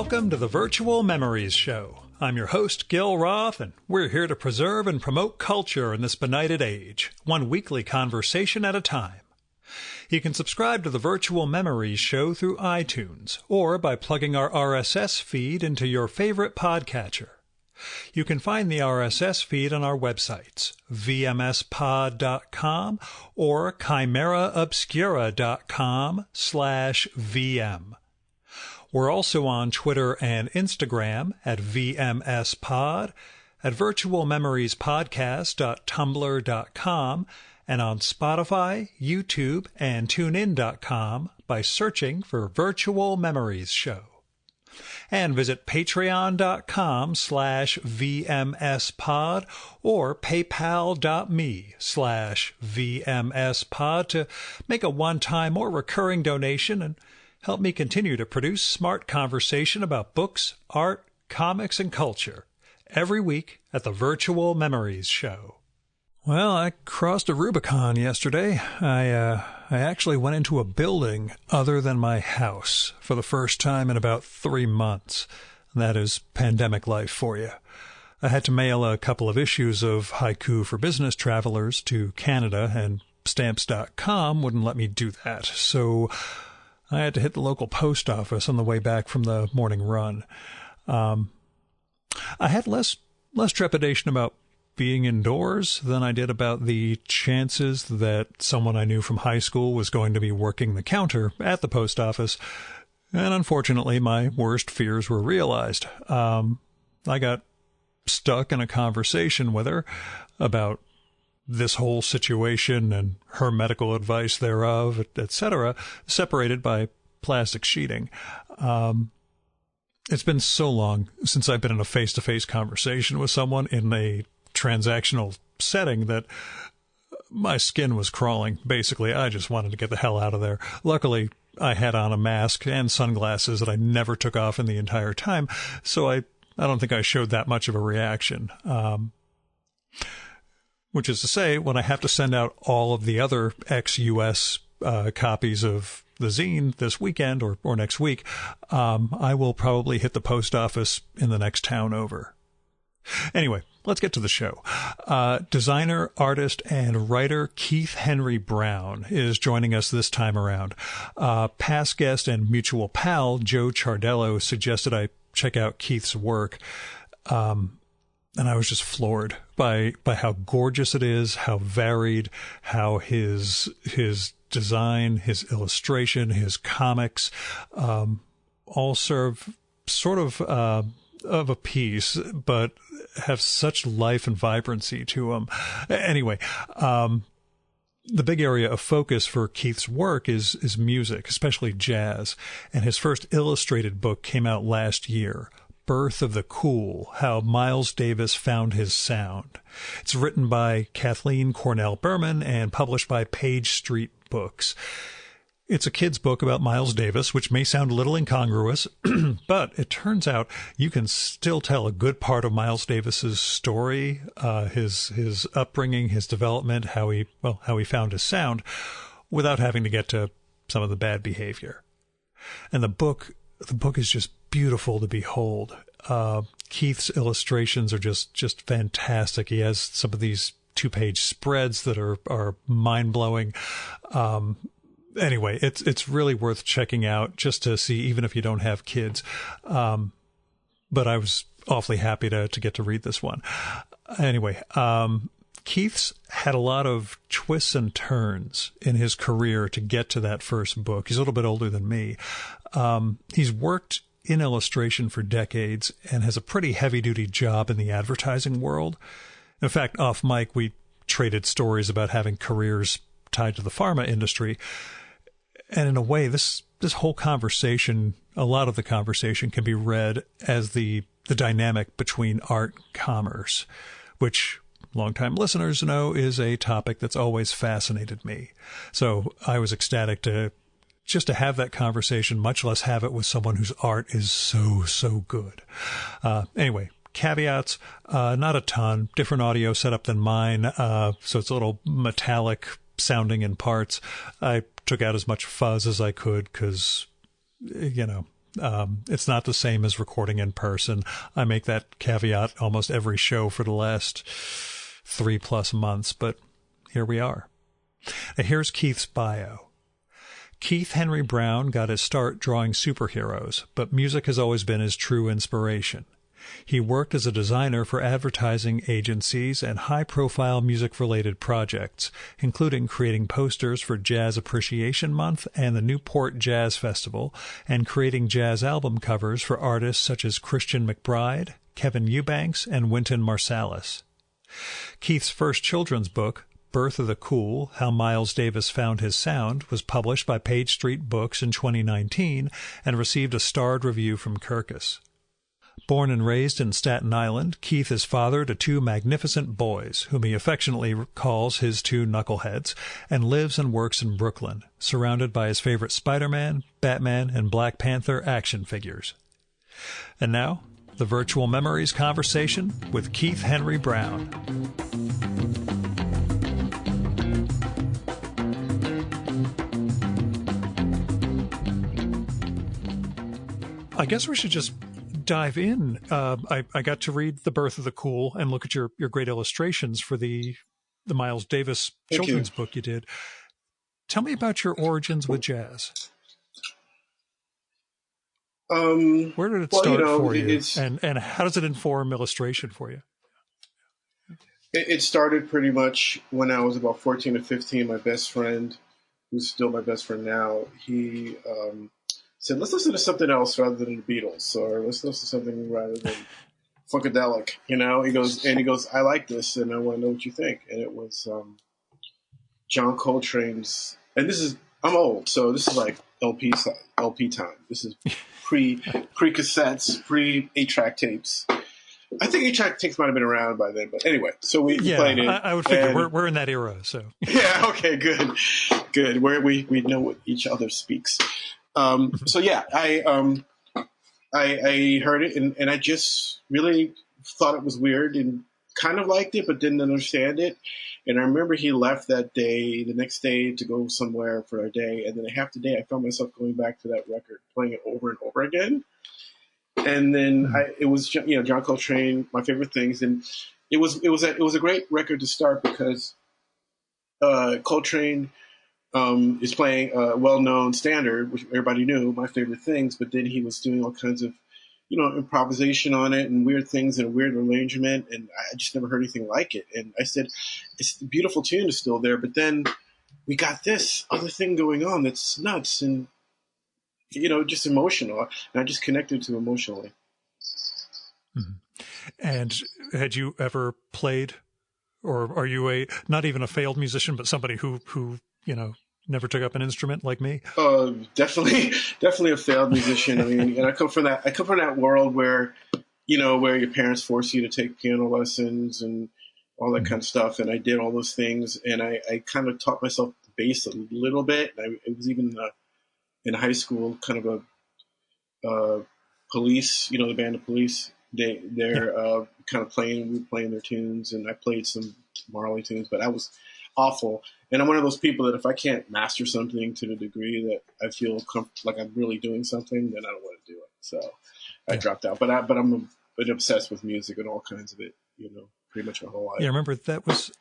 Welcome to the Virtual Memories Show. I'm your host, Gil Roth, and we're here to preserve and promote culture in this benighted age, one weekly conversation at a time. You can subscribe to the Virtual Memories Show through iTunes or by plugging our RSS feed into your favorite podcatcher. You can find the RSS feed on our websites, vmspod.com or chimeraobscura.com/VM. We're also on Twitter and Instagram at VMSPod, at virtualmemoriespodcast.tumblr.com, and on Spotify, YouTube, and TuneIn.com by searching for Virtual Memories Show. And visit patreon.com/VMSPod or paypal.me/VMSPod to make a one-time or recurring donation and help me continue to produce smart conversation about books, art, comics, and culture every week at the Virtual Memories Show. Well, I crossed a Rubicon yesterday. I actually went into a building other than my house for the first time in about 3 months. That is pandemic life for you. I had to mail a couple of issues of Haiku for Business Travelers to Canada, and Stamps.com wouldn't let me do that. So I had to hit the local post office on the way back from the morning run. I had less trepidation about being indoors than I did about the chances that someone I knew from high school was going to be working the counter at the post office. And unfortunately, my worst fears were realized. I got stuck in a conversation with her about this whole situation and her medical advice thereof, etc., separated by plastic sheeting. It's been so long since I've been in a face-to-face conversation with someone in a transactional setting that my skin was crawling. Basically, I just wanted to get the hell out of there. Luckily, I had on a mask and sunglasses that I never took off in the entire time, so I don't think I showed that much of a reaction. Which is to say, when I have to send out all of the other ex-US copies of the zine this weekend or next week, I will probably hit the post office in the next town over. Anyway, let's get to the show. Designer, artist, and writer Keith Henry Brown is joining us this time around. Past guest and mutual pal Joe Chardello suggested I check out Keith's work, and I was just floored by how gorgeous it is, how varied, how his design, his illustration, his comics all serve sort of a piece, but have such life and vibrancy to them. Anyway, the big area of focus for Keith's work is music, especially jazz. And his first illustrated book came out last year, Birth of the Cool, How Miles Davis Found His Sound. It's written by Kathleen Cornell Berman and published by Page Street Books. It's a kid's book about Miles Davis, which may sound a little incongruous, but it turns out you can still tell a good part of Miles Davis's story, his upbringing, his development, how he found his sound, without having to get to some of the bad behavior. And the book is just beautiful to behold. Keith's illustrations are just fantastic. He has some of these 2-page spreads that are mind-blowing. Anyway, it's really worth checking out just to see, even if you don't have kids. But I was awfully happy to get to read this one. Anyway, Keith's had a lot of twists and turns in his career to get to that first book. He's a little bit older than me. He's worked in illustration for decades and has a pretty heavy-duty job in the advertising world. In fact, off mic, we traded stories about having careers tied to the pharma industry. And in a way, this whole conversation, a lot of the conversation can be read as the dynamic between art and commerce, which longtime listeners know is a topic that's always fascinated me. So I was ecstatic to have that conversation, much less have it with someone whose art is so good. Anyway, caveats, not a ton, different audio setup than mine, so it's a little metallic sounding in parts. I took out as much fuzz as I could because, It's not the same as recording in person. I make that caveat almost every show for the last 3+ months, but here we are. Now, here's Keith's bio. Keith Henry Brown got his start drawing superheroes, but music has always been his true inspiration. He worked as a designer for advertising agencies and high-profile music-related projects, including creating posters for Jazz Appreciation Month and the Newport Jazz Festival, and creating jazz album covers for artists such as Christian McBride, Kevin Eubanks, and Wynton Marsalis. Keith's first children's book, Birth of the Cool, How Miles Davis Found His Sound, was published by Page Street Books in 2019 and received a starred review from Kirkus. Born and raised in Staten Island, Keith is father to 2 magnificent boys, whom he affectionately calls his 2 knuckleheads, and lives and works in Brooklyn, surrounded by his favorite Spider-Man, Batman, and Black Panther action figures. And now, the Virtual Memories conversation with Keith Henry Brown. I guess we should just dive in. I got to read The Birth of the Cool and look at your great illustrations for the Miles Davis children's book you did. Tell me about your origins with jazz. Where did it start for you? And how does it inform illustration for you? It started pretty much when I was about 14 or 15. My best friend, who's still my best friend now, he said, let's listen to something else rather than the Beatles, or let's listen to something rather than Funkadelic. He goes, I like this, and I want to know what you think. And it was John Coltrane's, and I'm old, so this is like LP time. This is pre-cassettes, pre-8-track tapes. I think 8-track tapes might have been around by then, but anyway, so we played it. I would figure we're in that era, so. Yeah, okay, good. Where we know what each other speaks. So yeah, I heard it and I just really thought it was weird and kind of liked it, but didn't understand it. And I remember he left the next day to go somewhere for a day. And then half the day I found myself going back to that record, playing it over and over again. And then it was, John Coltrane, my favorite things. And it was a great record to start because Coltrane is playing a well-known standard, which everybody knew, my favorite things, but then he was doing all kinds of, improvisation on it and weird things and a weird arrangement, and I just never heard anything like it. And I said, it's a beautiful tune is still there, but then we got this other thing going on that's nuts and, just emotional, and I just connected to emotionally. Mm-hmm. And had you ever played, or are you not even a failed musician, but somebody who never took up an instrument like me? Definitely a failed musician. I mean, and I come from that world where, where your parents force you to take piano lessons and all that kind of stuff. And I did all those things, and I kind of taught myself the bass a little bit. It was even in high school, kind of a Police, the band of Police. They're kind of we were playing their tunes, and I played some Marley tunes, but I was awful. And I'm one of those people that if I can't master something to the degree that I feel like I'm really doing something, then I don't want to do it. So I dropped out. But I'm been obsessed with music and all kinds of it, pretty much my whole life. Yeah, I remember that was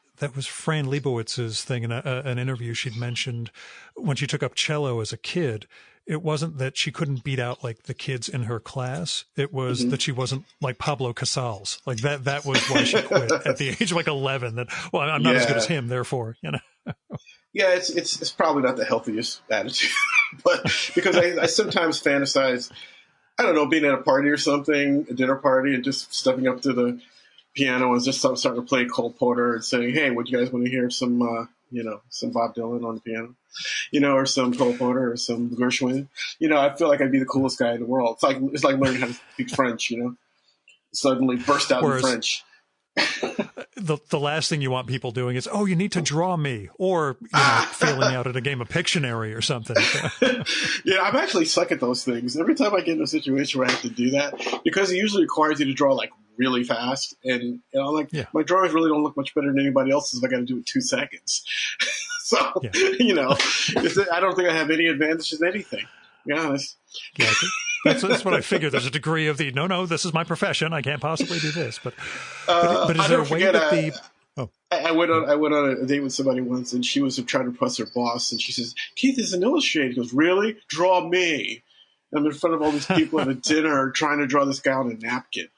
Fran Lebowitz's thing in an interview. She'd mentioned when she took up cello as a kid, it wasn't that she couldn't beat out like the kids in her class. It was that she wasn't like Pablo Casals. Like that was why she quit at the age of like 11. That, well, I'm not as good as him, therefore, Yeah, it's probably not the healthiest attitude, but because I sometimes fantasize, I don't know, being at a party or something, a dinner party, and just stepping up to the piano and just starting to play Cole Porter and saying, "Hey, would you guys want to hear some Bob Dylan on the piano, or some Cole Porter or some Gershwin?" I feel like I'd be the coolest guy in the world. It's like learning how to speak French, suddenly burst out in French. The last thing you want people doing is, you need to draw me, or failing out at a game of Pictionary or something. Yeah, I'm actually suck at those things. Every time I get in a situation where I have to do that, because it usually requires you to draw like really fast, and I'm like, my drawings really don't look much better than anybody else's if I got to do it in 2 seconds. So, I don't think I have any advantages in anything, to be honest. Yeah, That's what I figured. There's a degree of no, this is my profession. I can't possibly do this. But is there a way that the... Oh. I went on a date with somebody once, and she was trying to impress her boss, and she says, "Keith is an illustrator." He goes, "Really? Draw me." I'm in front of all these people at a dinner trying to draw this guy on a napkin.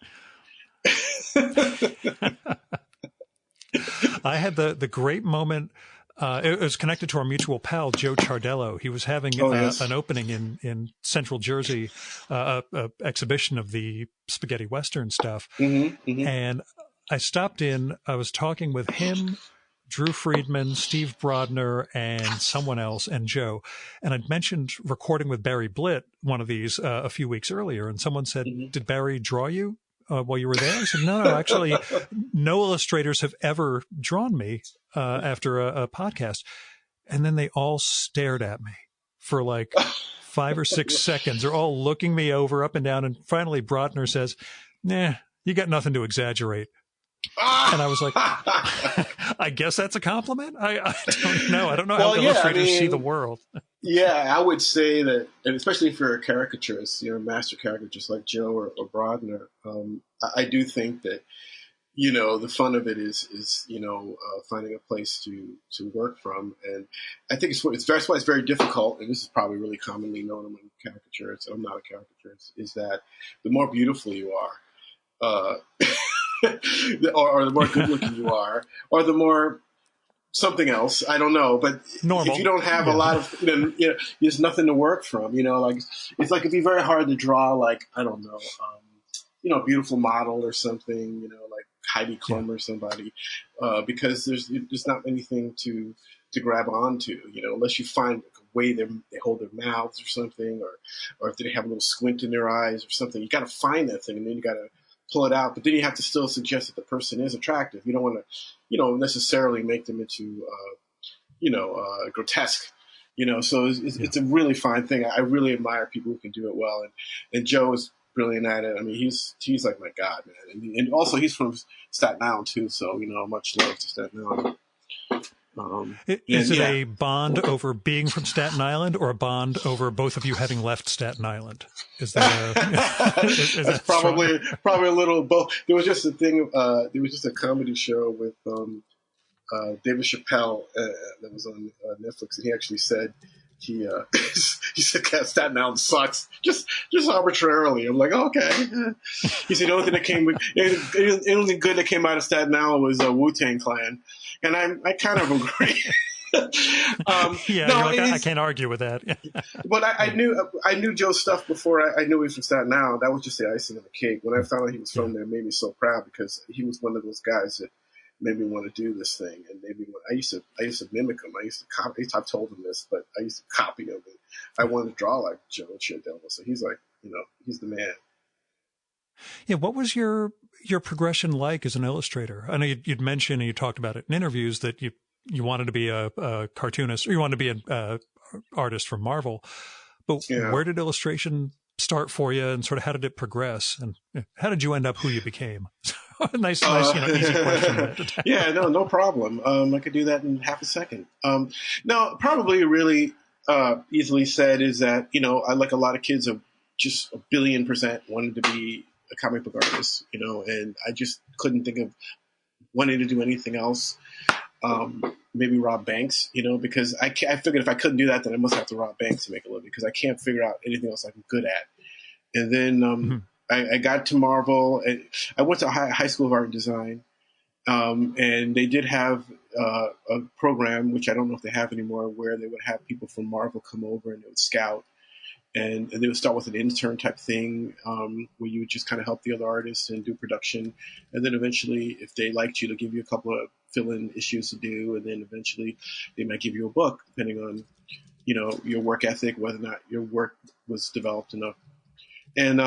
I had the great moment. It was connected to our mutual pal, Joe Chardello. He was having an opening in Central Jersey, a exhibition of the spaghetti Western stuff. And I stopped in. I was talking with him, Drew Friedman, Steve Brodner, and someone else, and Joe. And I'd mentioned recording with Barry Blitt, one of these, a few weeks earlier. And someone said, "Did Barry draw you while you were there?" I said, no, actually, no illustrators have ever drawn me after a podcast. And then they all stared at me for like 5 or 6 seconds. They're all looking me over up and down. And finally, Brodner says, "Nah, you got nothing to exaggerate." And I was like, I guess that's a compliment. I don't know. I don't know how illustrators see the world. Yeah, I would say that, and especially if you're a caricaturist, master caricaturist like Joe or Brodner, I do think that, the fun of it is finding a place to work from. And I think that's why it's very difficult, and this is probably really commonly known among caricaturists, I'm not a caricaturist, is that the more beautiful you are, or the more good looking you are, or the more something else, I don't know. But normal. If you don't have a lot of, there's nothing to work from. It's like it'd be very hard to draw, like, I don't know, a beautiful model or something, like Heidi Klum or somebody, because there's not anything to grab onto, unless you find a way they hold their mouths or something, or if they have a little squint in their eyes or something. You got to find that thing, and then you got to pull it out, but then you have to still suggest that the person is attractive. You don't want to, necessarily make them into, grotesque, so it's a really fine thing. I really admire people who can do it well. And Joe is brilliant at it. I mean, he's like my God, man. And also he's from Staten Island too. So, much love to Staten Island. Is it a bond over being from Staten Island, or a bond over both of you having left Staten Island? Is that that's probably a little both. There was just a thing. There was just a comedy show with David Chappelle that was on Netflix, and he actually said he said Staten Island sucks, just arbitrarily. I'm like, okay. He said the only thing good that came out of Staten Island was Wu-Tang Clan. And I kind of agree. I can't argue with that. But I knew Joe's stuff before I knew he was from Staten Island. That was just the icing on the cake. When I found out he was from there, it made me so proud, because he was one of those guys that made me want to do this thing, and I used to mimic him. I used to copy. I've told him this, but I used to copy him. And I wanted to draw like Joe Chardello. So he's like, he's the man. Yeah, what was your progression like as an illustrator? I know you'd mentioned, and you talked about it in interviews, that you wanted to be a cartoonist, or you wanted to be an artist from Marvel. But where did illustration start for you, and sort of how did it progress, and how did you end up who you became? nice, easy question. Yeah, no problem. I could do that in half a second. No, probably really easily said is that, I, like a lot of kids, are just 1,000,000,000% wanted to be a comic book artist, and I just couldn't think of wanting to do anything else. Maybe rob banks, because I figured if I couldn't do that, then I must have to rob banks to make a living, because I can't figure out anything else I'm good at. And then I got to Marvel. And I went to high school of art and design, and they did have a program, which I don't know if they have anymore, where they would have people from Marvel come over and they would scout. And they would start with an intern type thing, where you would just kind of help the other artists and do production. And then eventually, if they liked you, they'll give you a couple of fill-in issues to do. And then eventually they might give you a book, depending on, your work ethic, whether or not your work was developed enough. And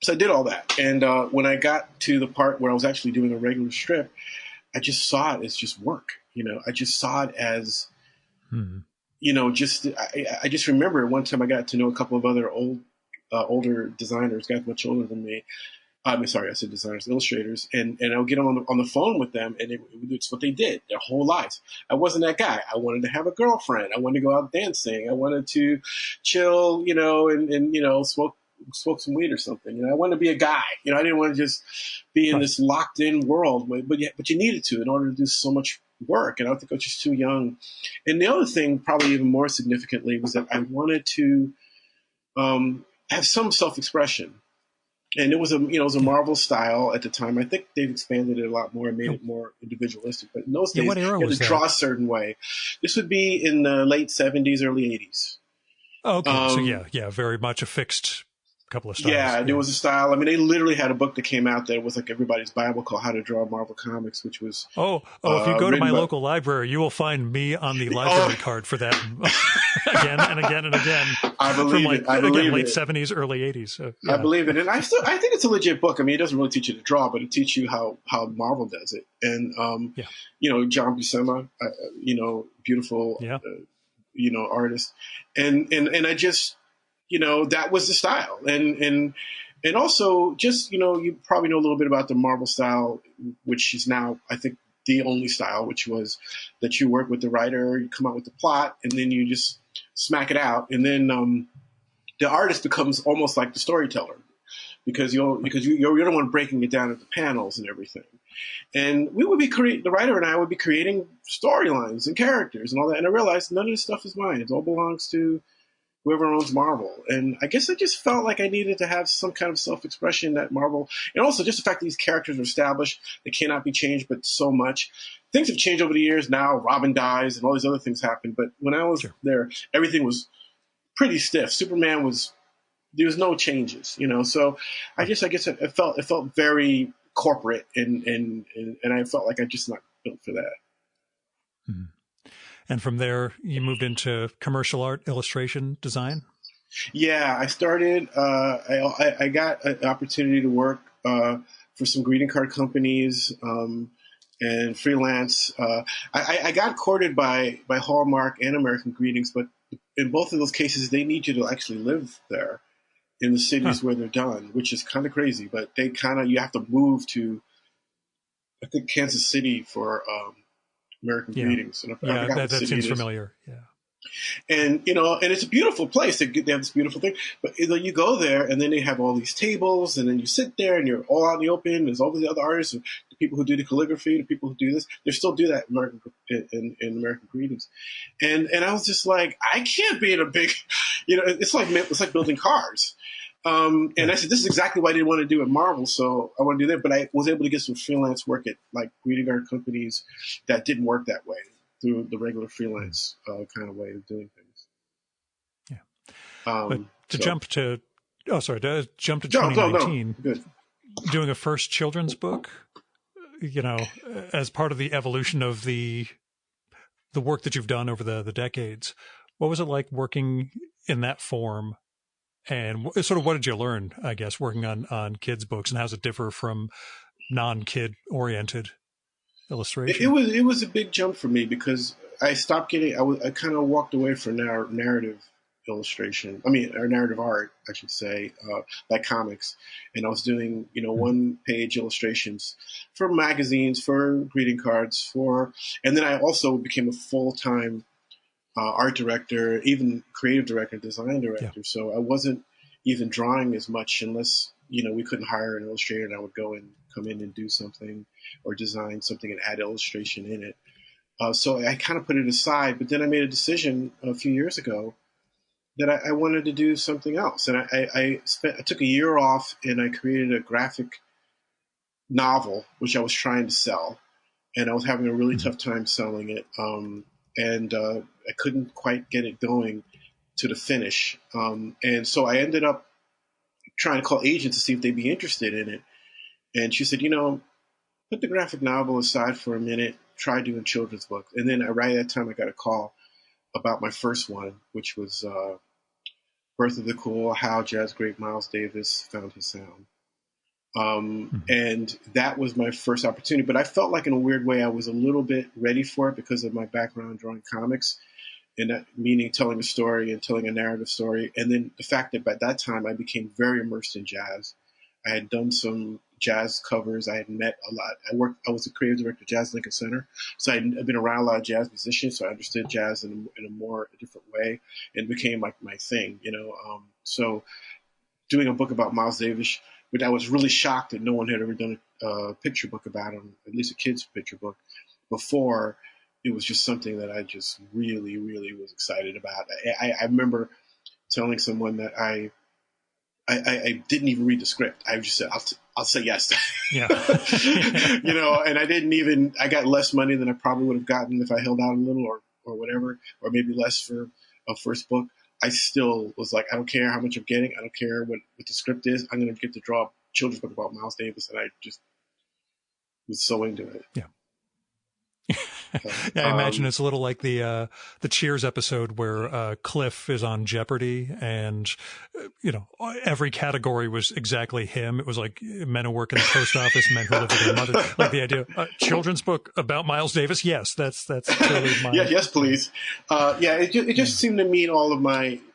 so I did all that. And when I got to the part where I was actually doing a regular strip, I just saw it as just work. I just saw it as... I just remember one time I got to know a couple of other older designers, guys much older than me. I said designers, illustrators, and I would get on the phone with them, and it's what they did their whole lives. I wasn't that guy. I wanted to have a girlfriend. I wanted to go out dancing. I wanted to chill, and smoke smoke some weed or something. You know, I wanted to be a guy. You know, I didn't want to just be in this locked in world, but you needed to in order to do so much work. And I think I was just too young. And the other thing, probably even more significantly, was that I wanted to have some self-expression. And it was a Marvel style at the time. I think they've expanded it a lot more and made it more individualistic. But in those days, what era you had was to that? draw a certain way. This would be in the late 70s, early 80s. Oh, okay. So very much a fixed couple of styles. Yeah, there was a style. I mean, they literally had a book that came out that was like everybody's Bible called How to Draw Marvel Comics, which was if you go to my local library, you will find me on the library card for that again and again and again. I believe it. I believe late it. 70s, early 80s. I believe it, and I think it's a legit book. I mean, it doesn't really teach you to draw, but it teaches you how Marvel does it. And John Buscema, beautiful, artist, and I just. That was the style. And also just, you probably know a little bit about the Marvel style, which is now, I think, the only style, which was that you work with the writer, you come out with the plot, and then you just smack it out. And then the artist becomes almost like the storyteller because you're the one breaking it down into panels and everything. And we would be the writer and I would be creating storylines and characters and all that. And I realized none of this stuff is mine. It all belongs to whoever owns Marvel. And I guess I just felt like I needed to have some kind of self-expression that Marvel, and also just the fact that these characters are established, they cannot be changed, but so much. Things have changed over the years. Now Robin dies and all these other things happen. But when I was there, everything was pretty stiff. Superman there was no changes, So I guess it felt very corporate and I felt like I just not built for that. Mm-hmm. And from there, you moved into commercial art, illustration, design? Yeah, I started, I got an opportunity to work for some greeting card companies and freelance. I got courted by Hallmark and American Greetings, but in both of those cases, they need you to actually live there in the cities where they're done, which is kind of crazy. But you have to move to, I think, Kansas City for American Greetings. And that seems familiar. Yeah. And, and it's a beautiful place. They have this beautiful thing. But you go there, and then they have all these tables, and then you sit there, and you're all out in the open. There's all the other artists, and the people who do the calligraphy, the people who do this. They still do that in American Greetings. And I was just like, I can't be in a big, it's like building cars. And I said, this is exactly what I didn't want to do at Marvel, so I want to do that. But I was able to get some freelance work at like greeting card companies that didn't work that way through the regular freelance kind of way of doing things. Yeah. But to jump to 2019, Good. Doing a first children's book, as part of the evolution of the work that you've done over the decades, what was it like working in that form? And sort of what did you learn, I guess, working on kids' books, and how does it differ from non-kid oriented illustration? It was a big jump for me because I stopped getting. I kind of walked away from narrative illustration. Or narrative art, I should say, like comics, and I was doing 1-page illustrations for magazines, for greeting cards, and then I also became a full-time art director, even creative director, design director. Yeah. So I wasn't even drawing as much unless, we couldn't hire an illustrator and I would go and come in and do something or design something and add illustration in it. So I kind of put it aside, but then I made a decision a few years ago that I wanted to do something else. And I took a year off and I created a graphic novel, which I was trying to sell. And I was having a really tough time selling it. And I couldn't quite get it going to the finish. And so I ended up trying to call agents to see if they'd be interested in it. And she said, put the graphic novel aside for a minute, try doing children's books. And then right at that time, I got a call about my first one, which was Birth of the Cool, How Jazz Great Miles Davis Found His Sound. And that was my first opportunity, but I felt like in a weird way I was a little bit ready for it because of my background drawing comics, and that meaning telling a story and telling a narrative story. And then the fact that by that time I became very immersed in jazz. I had done some jazz covers. I had met a lot. I was a creative director at Jazz Lincoln Center, so I'd been around a lot of jazz musicians, so I understood jazz in a more different way, and it became like my thing, So doing a book about Miles Davis, but I was really shocked that no one had ever done a picture book about him, at least a kid's picture book, before. It was just something that I just really, really was excited about. I remember telling someone that I didn't even read the script. I just said, I'll say yes. Yeah. And I got less money than I probably would have gotten if I held out a little or whatever, or maybe less for a first book. I still was like, I don't care how much I'm getting. I don't care what the script is. I'm going to get to draw a children's book about Miles Davis. And I just was so into it. Yeah. Yeah, I imagine it's a little like the Cheers episode where Cliff is on Jeopardy, and every category was exactly him. It was like men who work in the post office, men who live with their mother. Like the idea, children's book about Miles Davis. Yes, that's totally my. Yeah, yes, please. It just seemed to meet all of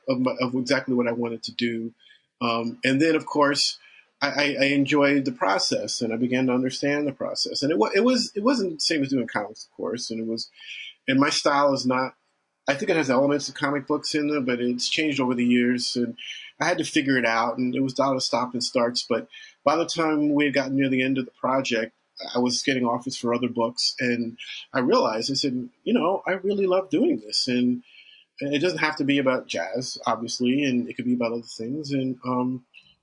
of exactly what I wanted to do, and then of course. I enjoyed the process, and I began to understand the process. And it wasn't the same as doing comics, of course. And my style is not. I think it has elements of comic books in there, but it's changed over the years, and I had to figure it out. And it was a lot of stop and starts. But by the time we had gotten near the end of the project, I was getting offers for other books, and I realized I said, I really love doing this, and it doesn't have to be about jazz, obviously, and it could be about other things, and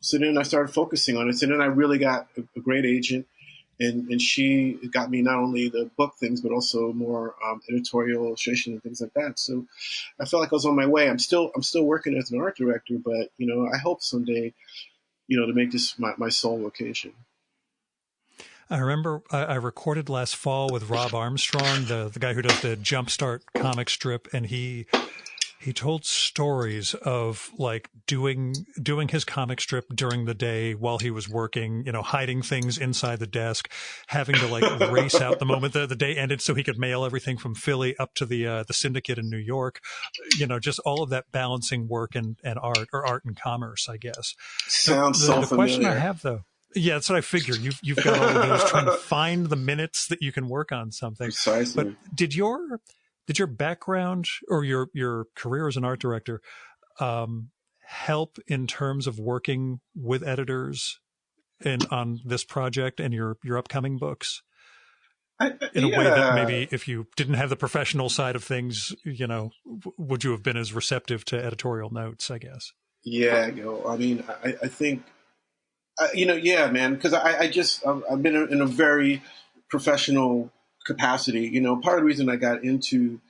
so then I started focusing on it. So then I really got a great agent, and she got me not only the book things, but also more editorial illustration and things like that. So I felt like I was on my way. I'm still working as an art director, but I hope someday, to make this my sole vocation. I remember I recorded last fall with Rob Armstrong, the guy who does the Jumpstart comic strip, and he told stories of like doing his comic strip during the day while he was working, hiding things inside the desk, having to like race out the moment the day ended so he could mail everything from Philly up to the Syndicate in New York, just all of that balancing work and art, or art and commerce, I guess. Sounds the familiar. Question I have though. Yeah, that's what I figured. You've got all of those trying to find the minutes that you can work on something. Precisely. But did your background or your career as an art director help in terms of working with editors on this project and your upcoming books? In a way that maybe if you didn't have the professional side of things, would you have been as receptive to editorial notes, I guess? Yeah, I mean, I think, yeah, man, because I've been in a very professional capacity. Part of the reason I got into,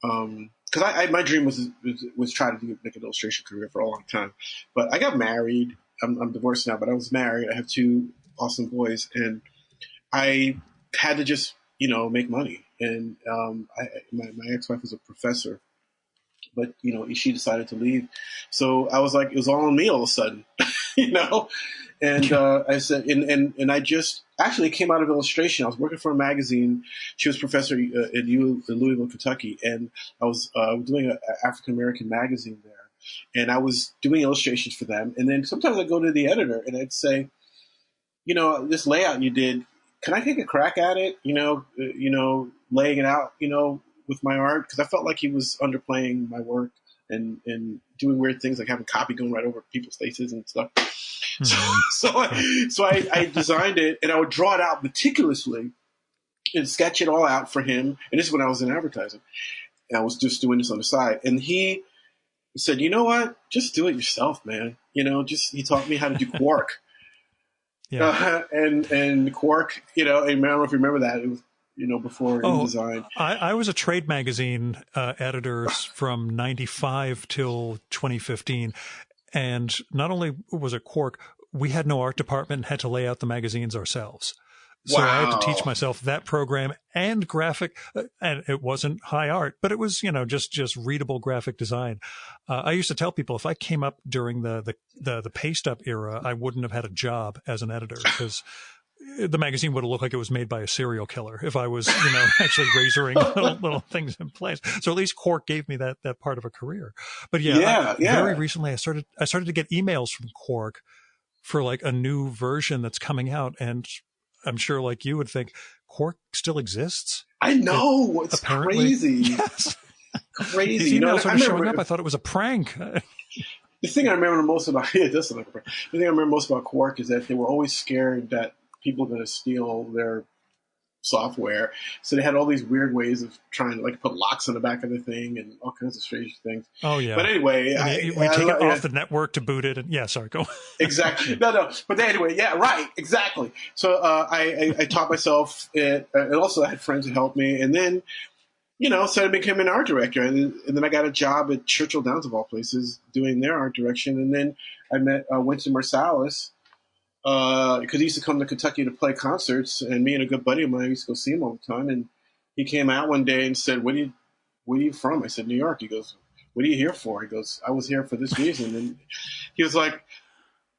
because my dream was try to make an illustration career for a long time, but I got married. I'm divorced now, but I was married. I have two awesome boys, and I had to just make money. And my ex-wife was a professor, but she decided to leave, so I was like, it was all on me all of a sudden, And I said, and I just actually came out of illustration. I was working for a magazine. She was a professor in Louisville, Kentucky, and I was doing an African American magazine there, and I was doing illustrations for them. And then sometimes I go to the editor and I'd say, this layout you did, can I take a crack at it? Laying it out, with my art, because I felt like he was underplaying my work and doing weird things like having copy going right over people's faces and stuff. So I designed it, and I would draw it out meticulously and sketch it all out for him. And this is when I was in advertising. And I was just doing this on the side. And he said, you know what? Just do it yourself, man. He taught me how to do Quark. Yeah. And Quark, and I don't know if you remember that. It was, before InDesign. I was a trade magazine editor from 95 till 2015. And not only was it Quark, we had no art department and had to lay out the magazines ourselves. So I had to teach myself that program and graphic, and it wasn't high art, but it was, just readable graphic design. I used to tell people if I came up during the paste up era, I wouldn't have had a job as an editor, because the magazine would have looked like it was made by a serial killer if I was, actually razoring little things in place. So at least Quark gave me that part of a career. But very recently I started to get emails from Quark for like a new version that's coming out, and I'm sure like you would think Quark still exists. I know, it's crazy. Yes. Crazy. These emails started showing up. I thought it was a prank. The thing I remember most about the thing I remember most about Quark is that they were always scared that people were going to steal their software. So they had all these weird ways of trying to like put locks on the back of the thing and all kinds of strange things. Oh yeah. But anyway, we take it off the network to boot it. And yeah, sorry, go. Exactly. No. But anyway, yeah, right. Exactly. So I taught myself it, and also I had friends who helped me, and then so I became an art director, and then I got a job at Churchill Downs of all places doing their art direction, and then I met Winston Marsalis. Because he used to come to Kentucky to play concerts, and me and a good buddy of mine used to go see him all the time. And he came out one day and said, where are you from? I said, New York. He goes, what are you here for? He goes, I was here for this reason. And he was like,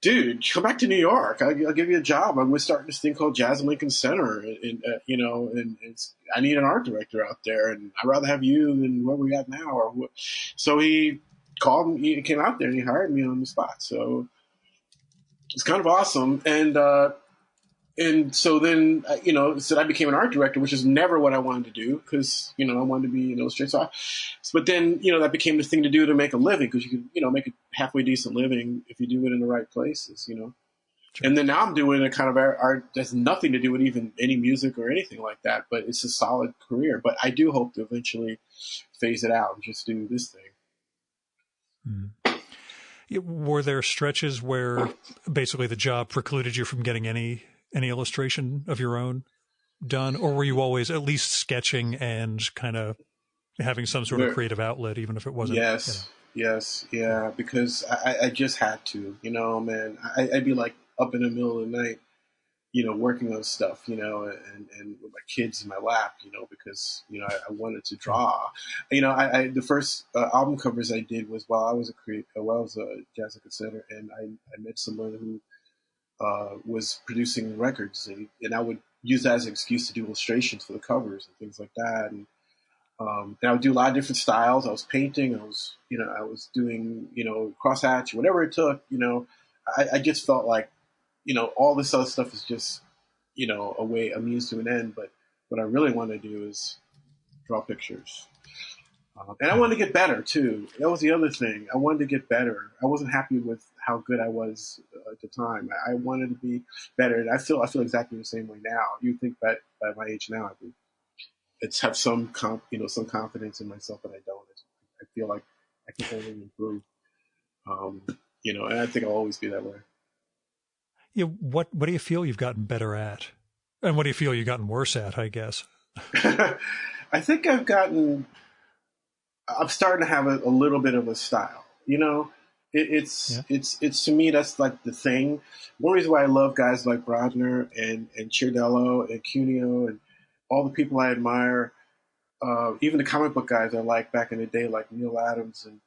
dude, come back to New York. I'll give you a job. I'm starting this thing called Jazz in Lincoln Center, and I need an art director out there, and I'd rather have you than what we got now. So he called me. He came out there and he hired me on the spot. So it's kind of awesome. And so then, so I became an art director, which is never what I wanted to do because, I wanted to be an illustrator. But then, that became the thing to do to make a living because you could, make a halfway decent living if you do it in the right places, Sure. And then now I'm doing a kind of art that has nothing to do with even any music or anything like that, but it's a solid career. But I do hope to eventually phase it out and just do this thing. Mm. Were there stretches where basically the job precluded you from getting any illustration of your own done, or were you always at least sketching and kind of having some sort of creative outlet, even if it wasn't? Yes, yeah, because I just had to, man. I'd be like up in the middle of the night, working on stuff, and with my kids in my lap, because, I wanted to draw. The first album covers I did was while I was a jazz consider, and I met someone who was producing records, and I would use that as an excuse to do illustrations for the covers and things like that. And I would do a lot of different styles. I was painting, I was doing, crosshatch, whatever it took, I just felt like, all this other stuff is just, a means to an end. But what I really want to do is draw pictures. And I wanted to get better too. That was the other thing. I wanted to get better. I wasn't happy with how good I was at the time. I wanted to be better. And I feel exactly the same way now. You think by my age now, it's have some confidence in myself, but I don't. I feel like I can only improve. And I think I'll always be that way. Yeah. What do you feel you've gotten better at? And what do you feel you've gotten worse at, I guess? I think I'm starting to have a little bit of a style, it's to me, that's like the thing. One reason why I love guys like Brodner and Chiardello and Cuneo and all the people I admire, even the comic book guys I like back in the day, like Neil Adams and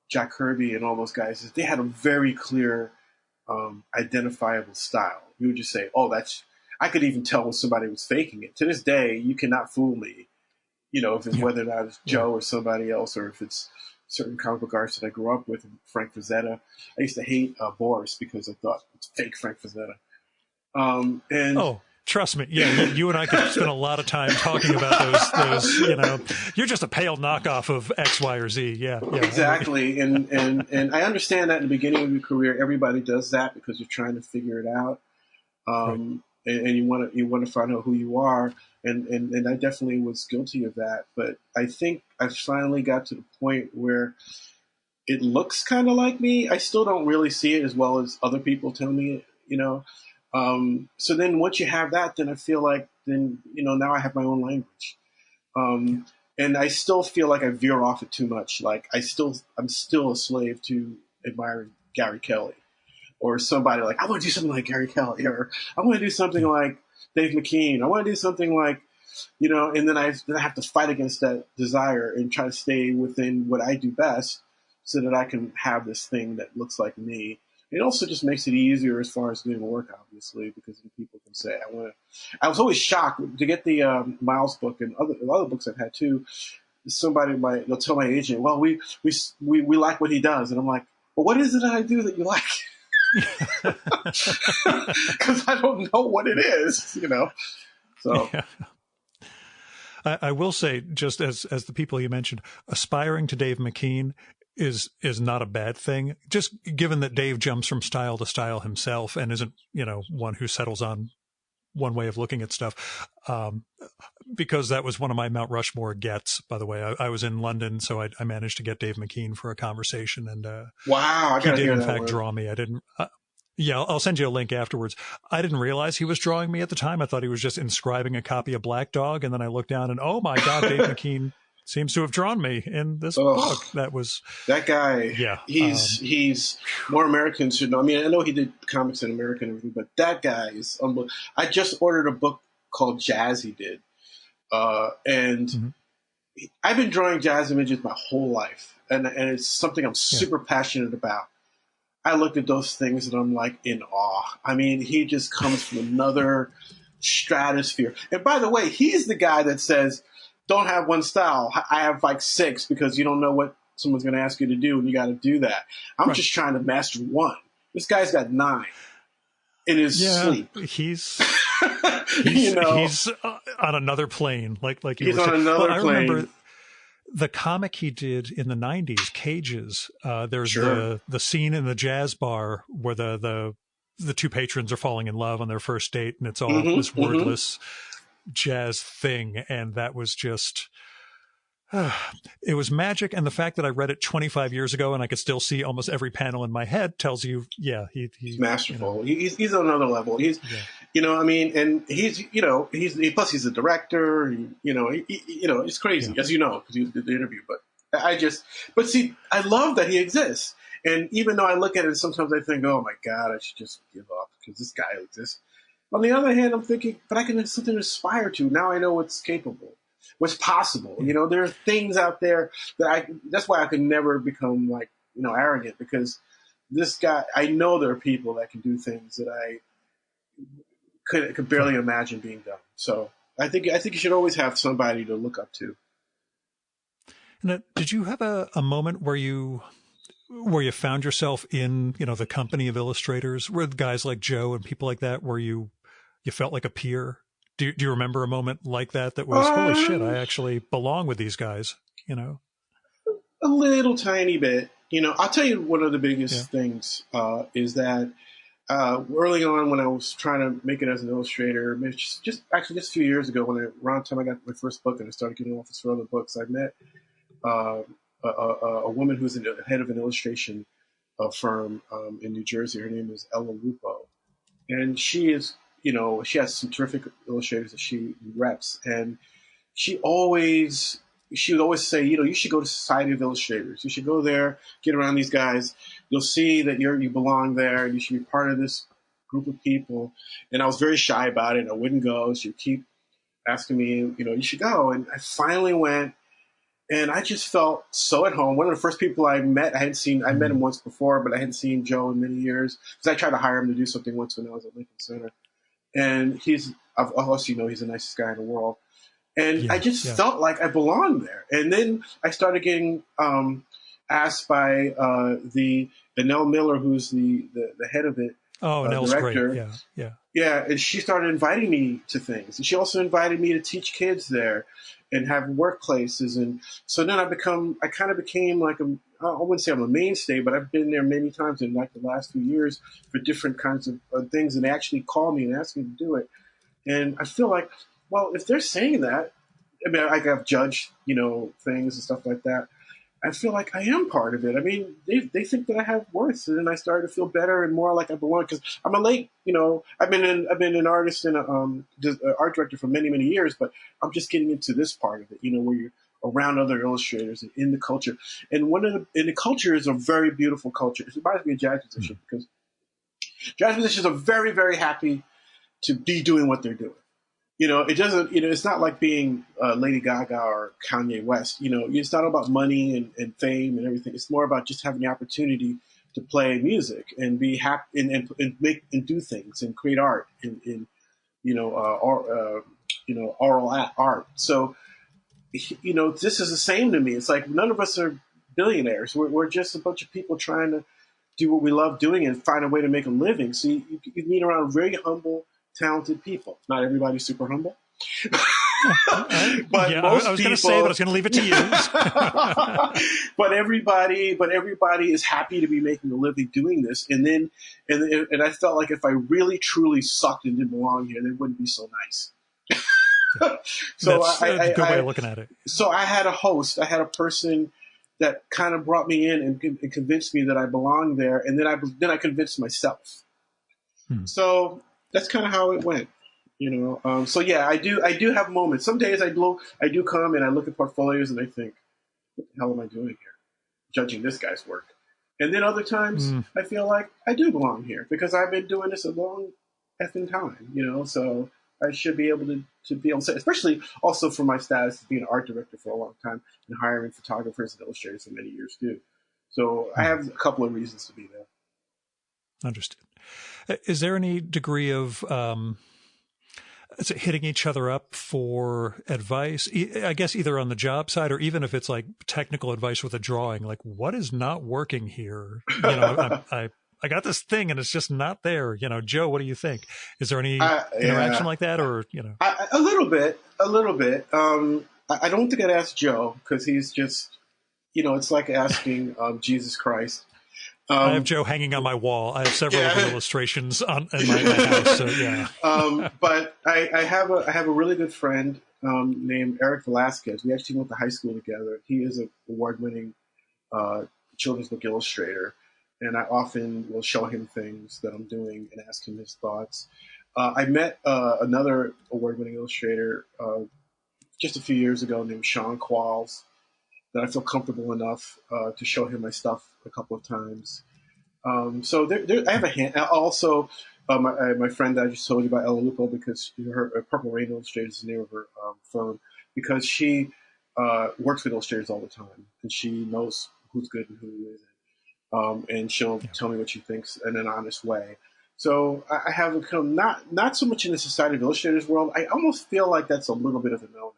Jack Kirby and all those guys, is they had a very clear, identifiable style. You would just say, I could even tell when somebody was faking it. To this day, you cannot fool me. If it's whether or not it's Joe or somebody else, or if it's certain comic book artists that I grew up with, Frank Frazetta. I used to hate Boris because I thought it's fake Frank Frazetta. Trust me. Yeah, you and I could spend a lot of time talking about those. You're just a pale knockoff of X, Y, or Z. Yeah. Exactly. And I understand that in the beginning of your career, everybody does that because you're trying to figure it out. Right. And you want to find out who you are. And I definitely was guilty of that. But I think I finally got to the point where it looks kind of like me. I still don't really see it as well as other people tell me it, So then once you have that, then I feel like now I have my own language. And I still feel like I veer off it too much. Like I'm still a slave to admiring Gary Kelly or somebody like, I want to do something like Gary Kelly, or I want to do something like Dave McKean. I want to do something like, and then I have to fight against that desire and try to stay within what I do best so that I can have this thing that looks like me. It also just makes it easier as far as doing work, obviously, because people can say, I was always shocked to get the Miles book and other books I've had too. They'll tell my agent, well, we like what he does. And I'm like, well, what is it that I do that you like? Because I don't know what it is, So yeah. I will say, just as the people you mentioned, aspiring to Dave McKean is not a bad thing. Just given that Dave jumps from style to style himself and isn't, one who settles on one way of looking at stuff. Because that was one of my Mount Rushmore gets, by the way. I was in London, so I managed to get Dave McKean for a conversation, and wow, he did in fact draw me. I didn't. Yeah, I'll send you a link afterwards. I didn't realize he was drawing me at the time. I thought he was just inscribing a copy of Black Dog, and then I looked down and, oh my God, Dave McKean seems to have drawn me in this book. That guy. Yeah, he's more Americans should know. I mean, I know he did comics in America and everything, but that guy is unbelievable. I just ordered a book called Jazz. He did, and I've been drawing jazz images my whole life, and it's something I'm super passionate about. I looked at those things and I'm like in awe. I mean, he just comes from another stratosphere. And by the way, he's the guy that says, don't have one style. I have like 6 because you don't know what someone's going to ask you to do and you got to do that. I'm just trying to master 1. This guy's got 9 in his sleep. He's he's on another plane. Like you he's were on saying. another plane. I remember the comic he did in the 90s, Cages. There's the scene in the jazz bar where the 2 patrons are falling in love on their first date, and it's all this wordless jazz thing, and that was just it was magic. And the fact that I read it 25 years ago and I could still see almost every panel in my head tells you, he's masterful. He's on another level. He's I mean, and he's plus he's a director. It's crazy, as you know, because you did the interview. But see, I love that he exists. And even though I look at it, sometimes I think, oh my God, I should just give up because this guy exists. On the other hand, I'm thinking, but I can have something to aspire to. Now I know what's capable, what's possible. There are things out there that's why I could never become arrogant, because this guy, I know there are people that can do things that I could barely imagine being done. So I think you should always have somebody to look up to. Now, did you have a moment where you found yourself in, the company of illustrators with guys like Joe and people like that, where you felt like a peer? Do you remember a moment like that was, holy shit, I actually belong with these guys, A little tiny bit. I'll tell you one of the biggest things is that early on when I was trying to make it as an illustrator, just a few years ago, around the time I got my first book and I started getting offers for other books, I met a woman who's the head of an illustration firm in New Jersey. Her name is Ella Lupo. And she is, she has some terrific illustrators that she reps. And she would always say, you should go to Society of Illustrators. You should go there, get around these guys. You'll see that you belong there and you should be part of this group of people. And I was very shy about it. I wouldn't go. She would keep asking me, you should go. And I finally went. And I just felt so at home. One of the first people I met, I met him once before, but I hadn't seen Joe in many years because I tried to hire him to do something once when I was at Lincoln Center. And he's the nicest guy in the world. And I just felt like I belonged there. And then I started getting asked by the Nell Miller, who's the head of it. Oh, Nell's director. Great. Yeah. Yeah, and she started inviting me to things. And she also invited me to teach kids there and have workplaces. And so then I kind of became like I wouldn't say I'm a mainstay, but I've been there many times in like the last few years for different kinds of things. And they actually call me and ask me to do it. And I feel like, well, if they're saying that, I mean, I've judged, things and stuff like that. I feel like I am part of it. I mean, they think that I have worth, and then I started to feel better and more like I belong because I'm I've been an artist and an art director for many, many years, but I'm just getting into this part of it, where you're around other illustrators and in the culture. And the culture is a very beautiful culture. It reminds me of jazz musicians because jazz musicians are very, very happy to be doing what they're doing. It doesn't, it's not like being Lady Gaga or Kanye West. It's not about money and fame and everything. It's more about just having the opportunity to play music and be happy and make and do things and create art in oral art. So, this is the same to me. It's like none of us are billionaires. We're just a bunch of people trying to do what we love doing and find a way to make a living. So you meet around very humble, talented people. Not everybody's super humble. But yeah, most I was people, going to say, but I was going to leave it to you. but everybody is happy to be making a living doing this. And I felt like if I really truly sucked and didn't belong here, they wouldn't be so nice. So That's a good way of looking at it. So I had a host, I had a person that kind of brought me in and convinced me that I belonged there, and then I convinced myself. So that's kind of how it went, So yeah, I do have moments. Some days I do come and I look at portfolios and I think, what the hell am I doing here, judging this guy's work? And then other times I feel like I do belong here because I've been doing this a long effing time, So I should be able to be able to say, especially also for my status as being an art director for a long time and hiring photographers and illustrators for many years too. So I have a couple of reasons to be there. Understood. Is there any degree of hitting each other up for advice? I guess either on the job side or even if it's like technical advice with a drawing, like what is not working here? I got this thing and it's just not there. Joe, what do you think? Is there any interaction like that, or a little bit? I don't think I'd ask Joe because he's just, it's like asking Jesus Christ. I have Joe hanging on my wall. I have several of his illustrations in my house. So yeah. But I have a really good friend named Eric Velasquez. We actually went to high school together. He is an award-winning children's book illustrator. And I often will show him things that I'm doing and ask him his thoughts. I met another award-winning illustrator just a few years ago named Sean Qualls that I feel comfortable enough to show him my stuff a couple of times. So I have a hand. Also, my friend that I just told you about, Ella Lupo, because her Purple Rain Illustrators is the name of her firm, because she works with illustrators all the time, and she knows who's good and who isn't. And she'll tell me what she thinks in an honest way. So I have become not so much in the Society of Illustrators world. I almost feel like that's a little bit of a no-no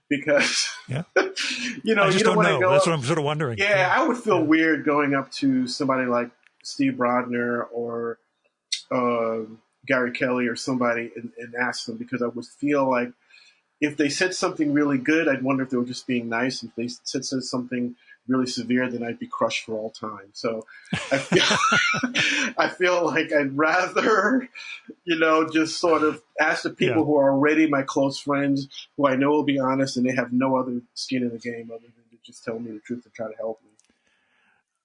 because, I just you don't want know. to go. That's what I'm sort of wondering. Yeah, I would feel weird going up to somebody like Steve Brodner or Gary Kelly or somebody and ask them, because I would feel like if they said something really good, I'd wonder if they were just being nice. If they said something really severe, then I'd be crushed for all time. So I feel like I'd rather, just sort of ask the people who are already my close friends, who I know will be honest and they have no other skin in the game other than to just tell me the truth and try to help me.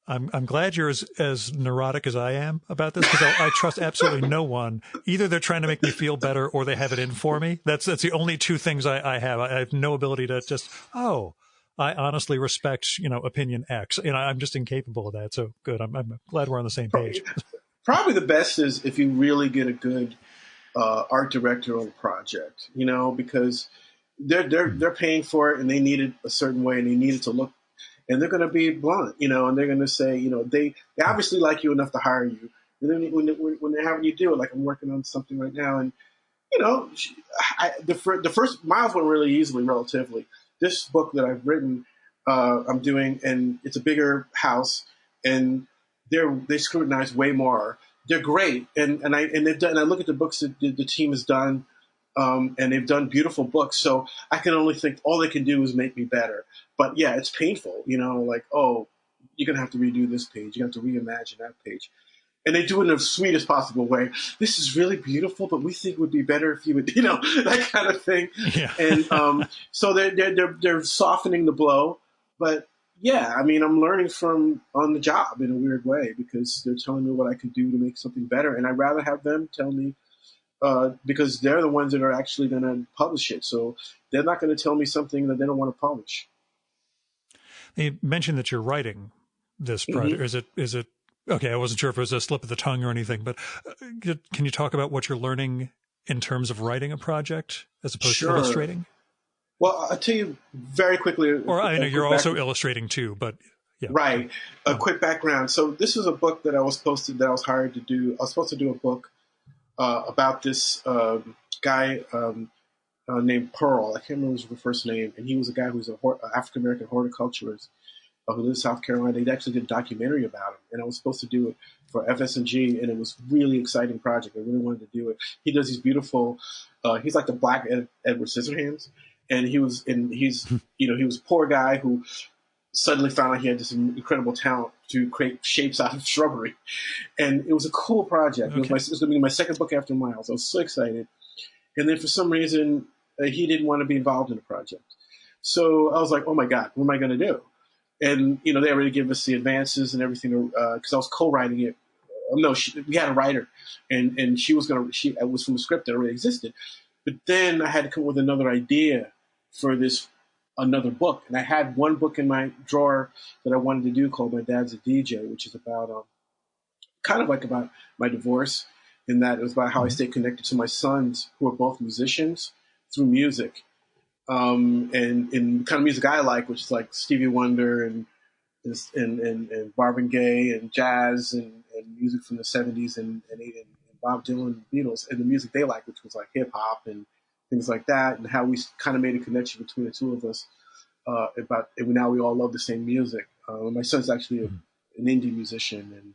I'm glad you're as neurotic as I am about this, because I trust absolutely no one. Either they're trying to make me feel better or they have it in for me. That's the only two things I have. I have no ability to just, I honestly respect, opinion X. I'm just incapable of that. So good. I'm glad we're on the same page. Probably the best is if you really get a good art director on a project, because they're paying for it and they need it a certain way and they need it to look, and they're going to be blunt, and they're going to say, they obviously like you enough to hire you. And then when they're having you do it, like I'm working on something right now, and the first miles went really easily, relatively. This book that I've written, I'm doing, and it's a bigger house, and they scrutinize way more. They're great, and they've done. And I look at the books that the team has done, and they've done beautiful books. So I can only think all they can do is make me better. But yeah, it's painful, like, oh, you're gonna have to redo this page. You have to reimagine that page. And they do it in the sweetest possible way. This is really beautiful, but we think it would be better if you would, that kind of thing. Yeah. And so they're softening the blow. But yeah, I'm learning from on the job in a weird way, because they're telling me what I could do to make something better. And I'd rather have them tell me, because they're the ones that are actually going to publish it. So they're not going to tell me something that they don't want to publish. You mentioned that you're writing this project. Mm-hmm. Is it okay? I wasn't sure if it was a slip of the tongue or anything, but can you talk about what you're learning in terms of writing a project as opposed to illustrating? Well, I'll tell you very quickly. Or I know you're also illustrating too, but yeah. Right. A quick background. So this is a book that I was hired to do. I was supposed to do a book about this guy named Pearl. I can't remember his first name, and he was a guy who's an African American horticulturist. who lives in South Carolina. They actually did a documentary about him, and I was supposed to do it for FS&G, and it was really exciting project. I really wanted to do it. He does these beautiful. He's like the Black Edward Scissorhands, and he's he was a poor guy who suddenly found out he had this incredible talent to create shapes out of shrubbery, and it was a cool project. Okay. It was going to be my second book after Miles. I was so excited, and then for some reason he didn't want to be involved in the project. So I was like, oh my God, what am I going to do? And, they already gave us the advances and everything because I was co-writing it. No, we had a writer, and it was from a script that already existed. But then I had to come up with another idea for another book. And I had one book in my drawer that I wanted to do called My Dad's a DJ, which is about kind of like about my divorce, in that it was about how I stayed connected to my sons, who are both musicians, through music. And in kind of music I like, which is like Stevie Wonder and Marvin Gaye and jazz and music from the 70s and Bob Dylan and the Beatles, and the music they like, which was like hip hop and things like that, and how we kind of made a connection between the two of us and now we all love the same music. My son's actually an indie musician and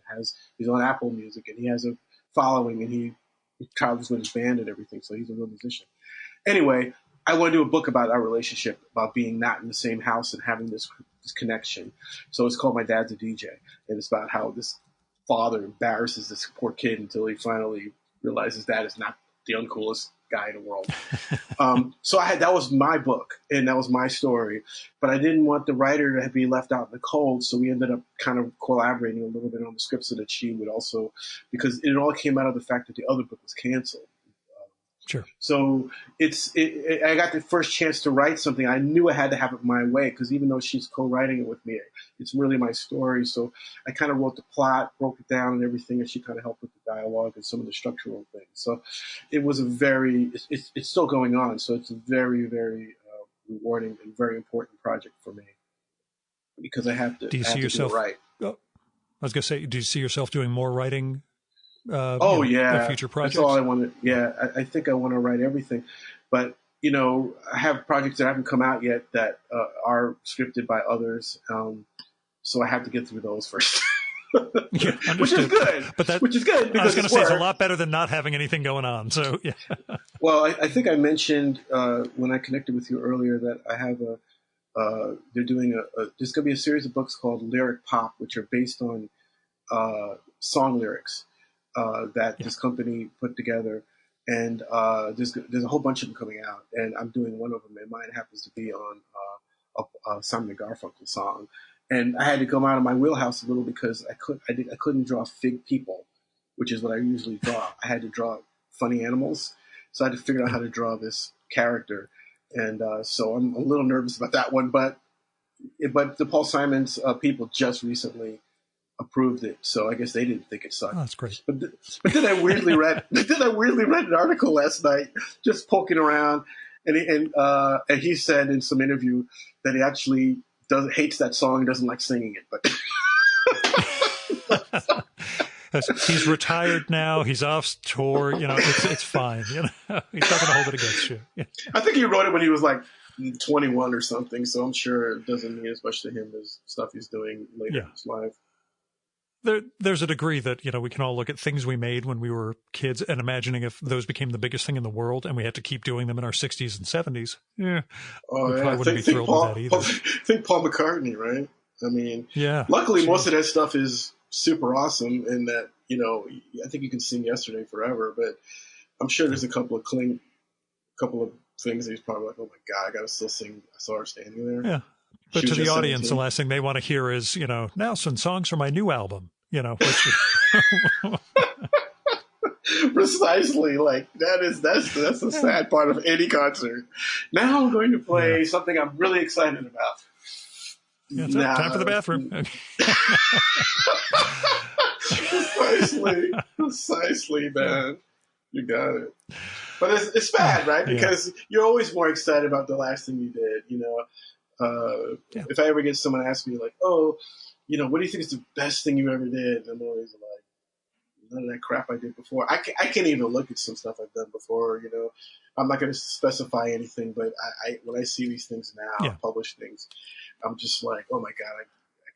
he's on Apple Music, and he has a following, and he travels with his band and everything, so he's a real musician. Anyway, I want to do a book about our relationship, about being not in the same house and having this connection. So it's called My Dad's a DJ, and it's about how this father embarrasses this poor kid until he finally realizes dad is not the uncoolest guy in the world. So that was my book, and that was my story, but I didn't want the writer to be left out in the cold, so we ended up kind of collaborating a little bit on the script so that she would also, because it all came out of the fact that the other book was canceled. Sure. So I got the first chance to write something. I knew I had to have it my way, because even though she's co-writing it with me, it's really my story. So I kind of wrote the plot, broke it down and everything, and she kind of helped with the dialogue and some of the structural things. So it was it's still going on. So it's a very, very rewarding and very important project for me, because I have to do it right. I was going to say, do you see yourself doing more writing? Future projects. That's all I want to. Yeah, I think I want to write everything, but I have projects that haven't come out yet that are scripted by others, so I have to get through those first. Yeah, which is good. Which is good, because I was going to say it's a lot better than not having anything going on. So yeah. Well, I think I mentioned when I connected with you earlier that I have they're doing there's going to be a series of books called Lyric Pop, which are based on song lyrics. That this company put together, and there's a whole bunch of them coming out, and I'm doing one of them, and mine happens to be on a Simon & Garfunkel song, and I had to come out of my wheelhouse a little because I couldn't draw fig people, which is what I usually draw. I had to draw funny animals, so I had to figure out how to draw this character, and so I'm a little nervous about that one, but the Paul Simon's people just recently approved it, so I guess they didn't think it sucked. Oh, that's great. But then I weirdly read an article last night, just poking around, and he said in some interview that he actually hates that song, doesn't like singing it, but he's retired now. He's off tour. It's fine. He's not going to hold it against you. Yeah. I think he wrote it when he was like 21 or something, so I'm sure it doesn't mean as much to him as stuff he's doing later in his life. There's a degree that, we can all look at things we made when we were kids and imagining if those became the biggest thing in the world and we had to keep doing them in our 60s and 70s. Yeah. We probably wouldn't be thrilled with that either. Think Paul McCartney, right? I mean, yeah. Luckily, most of that stuff is super awesome, and that, I think you can sing Yesterday Forever, but I'm sure there's a couple of things that he's probably like, oh my God, I got to still sing I Saw Her Standing There. Yeah. But to the audience, 17. The last thing they want to hear is, now some songs from my new album, which precisely, like that's the sad part of any concert. Now I'm going to play something I'm really excited about. Yeah, time for the bathroom. Precisely, man. You got it. But it's bad, right? Because you're always more excited about the last thing you did, If I ever get someone ask me like, oh, what do you think is the best thing you ever did? And I'm always like, none of that crap I did before. I can't even look at some stuff I've done before, I'm not going to specify anything, but when I see these things now, published things, I'm just like, oh my God, I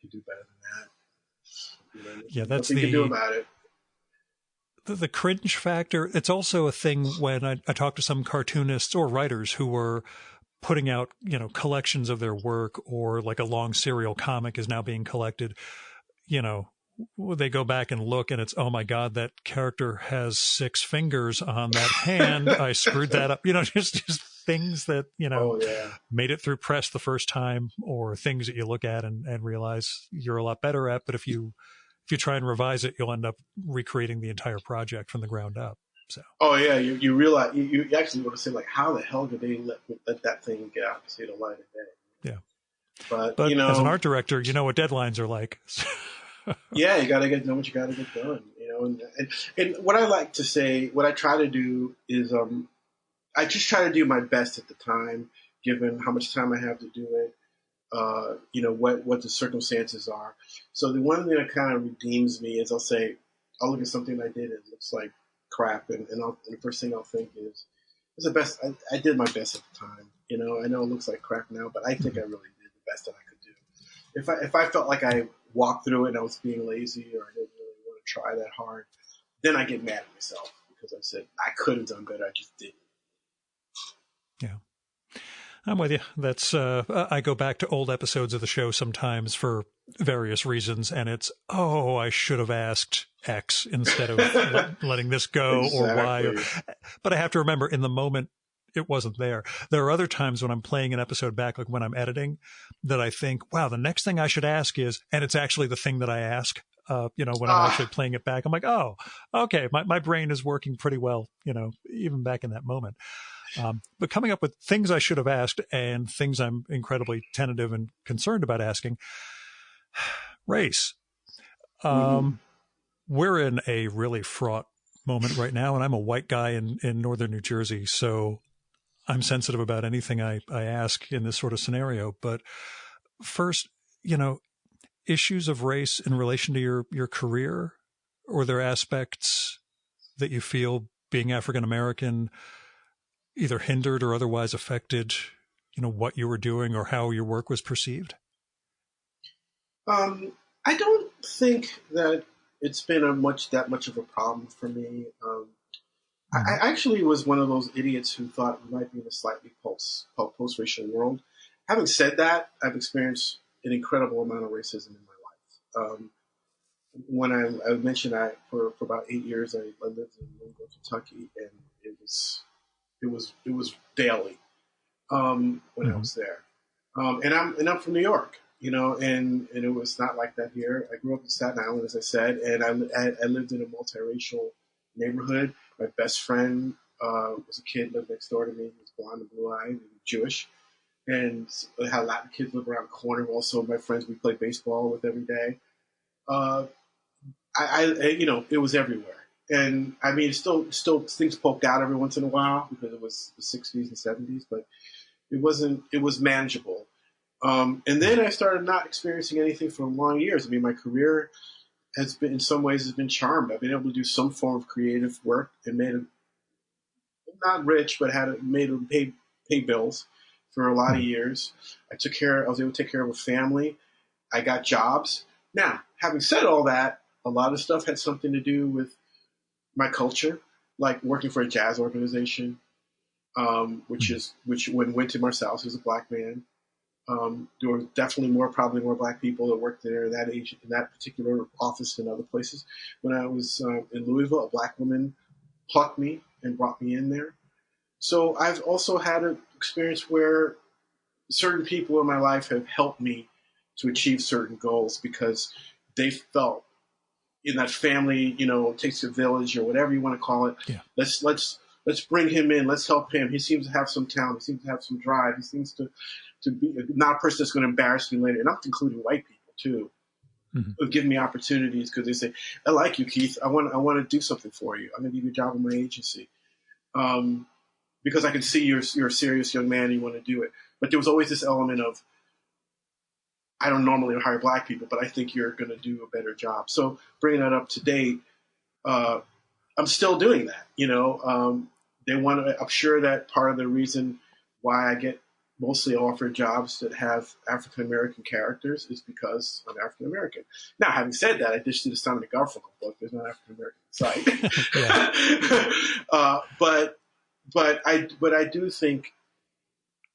can do better than that. Yeah, that's nothing you can do about it. The cringe factor. It's also a thing when I talk to some cartoonists or writers who were putting out, collections of their work, or like a long serial comic is now being collected. They go back and look and it's, oh my God, that character has 6 fingers on that hand. I screwed that up. Just things that, Oh, yeah. made it through press the first time, or things that you look at and realize you're a lot better at. But if you try and revise it, you'll end up recreating the entire project from the ground up. So. Oh yeah, you realize you actually want to say, like, how the hell did they let that thing get out to see the light of day? Yeah. But as an art director, you know what deadlines are like. Yeah, you got to get done what you got to get done. And what I like to say, what I try to do is, I just try to do my best at the time, given how much time I have to do it. What the circumstances are. So the one thing that kind of redeems me is I'll look at something I did and it looks like crap, and the first thing I'll think is, it's the best. I did my best at the time. I know it looks like crap now, but I think I really did the best that I could do. If I felt like I walked through it and I was being lazy, or I didn't really want to try that hard, then I get mad at myself because I said I could have done better. I just didn't. Yeah. I'm with you. That's I go back to old episodes of the show sometimes for various reasons, and it's, I should have asked X instead of letting this go, exactly. or Y. But I have to remember, in the moment, it wasn't there. There are other times when I'm playing an episode back, like when I'm editing, that I think, wow, the next thing I should ask is, and it's actually the thing that I ask. When I'm actually playing it back, I'm like, oh, okay, my brain is working pretty well, even back in that moment. But coming up with things I should have asked and things I'm incredibly tentative and concerned about asking. Race. We're in a really fraught moment right now, and I'm a white guy in northern New Jersey, so I'm sensitive about anything I ask in this sort of scenario. But first, issues of race in relation to your career, or there aspects that you feel being African American either hindered or otherwise affected, what you were doing or how your work was perceived? I don't think that it's been that much of a problem for me. I actually was one of those idiots who thought we might be in a slightly post-racial world. Having said that, I've experienced an incredible amount of racism in my life. When I mentioned for about 8 years, I lived in Louisville, Kentucky, and it was daily when I was there. And I'm from New York, and it was not like that here. I grew up in Staten Island, as I said, and I lived in a multiracial neighborhood. My best friend was a kid lived next door to me. He was blonde and blue-eyed and Jewish. And I had Latin kids live around the corner. Also, my friends we played baseball with every day. It was everywhere. And I mean, still things poked out every once in a while because it was the 60s and 70s, but it was manageable. And then I started not experiencing anything for long years. I mean, my career in some ways been charmed. I've been able to do some form of creative work and made it not rich, but made it pay bills for a lot of years. I was able to take care of a family. I got jobs. Now, having said all that, a lot of stuff had something to do with my culture, like working for a jazz organization, which when Wynton Marsalis was a black man. There were definitely probably more black people that worked there in that particular office than other places. When I was in Louisville, a black woman plucked me and brought me in there. So I've also had an experience where certain people in my life have helped me to achieve certain goals because they felt in that family, it takes a village or whatever you want to call it. Yeah. Let's bring him in. Let's help him. He seems to have some talent. He seems to have some drive. He seems to be not a person that's going to embarrass me later. And I'm including white people too, who give me opportunities because they say, "I like you, Keith. I want to do something for you. I'm going to give you a job in my agency because I can see you're a serious young man and you want to do it." But there was always this element of, I don't normally hire black people, but I think you're going to do a better job. So bringing that up to date, I'm still doing that. I'm sure that part of the reason why I get mostly offer jobs that have African American characters is because I'm African American. Now, having said that, I just did a Simon & Garfunkel book. There's no African American site. But I do think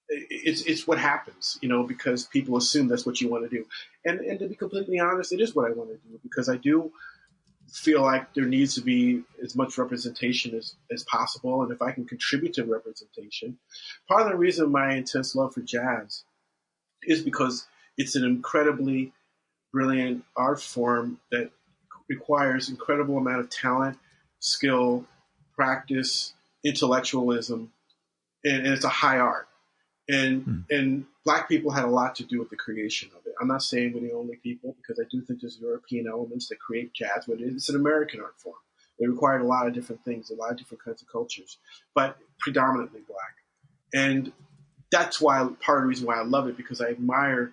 it's what happens, because people assume that's what you want to do. And to be completely honest, it is what I want to do, because I do feel like there needs to be as much representation as possible. And if I can contribute to representation, part of the reason my intense love for jazz is because it's an incredibly brilliant art form that requires incredible amount of talent, skill, practice, intellectualism, and it's a high art. And Black people had a lot to do with the creation of it. I'm not saying we're the only people, because I do think there's European elements that create jazz, but it's an American art form. It required a lot of different things, a lot of different kinds of cultures, but predominantly Black. And that's why part of the reason why I love it, because I admire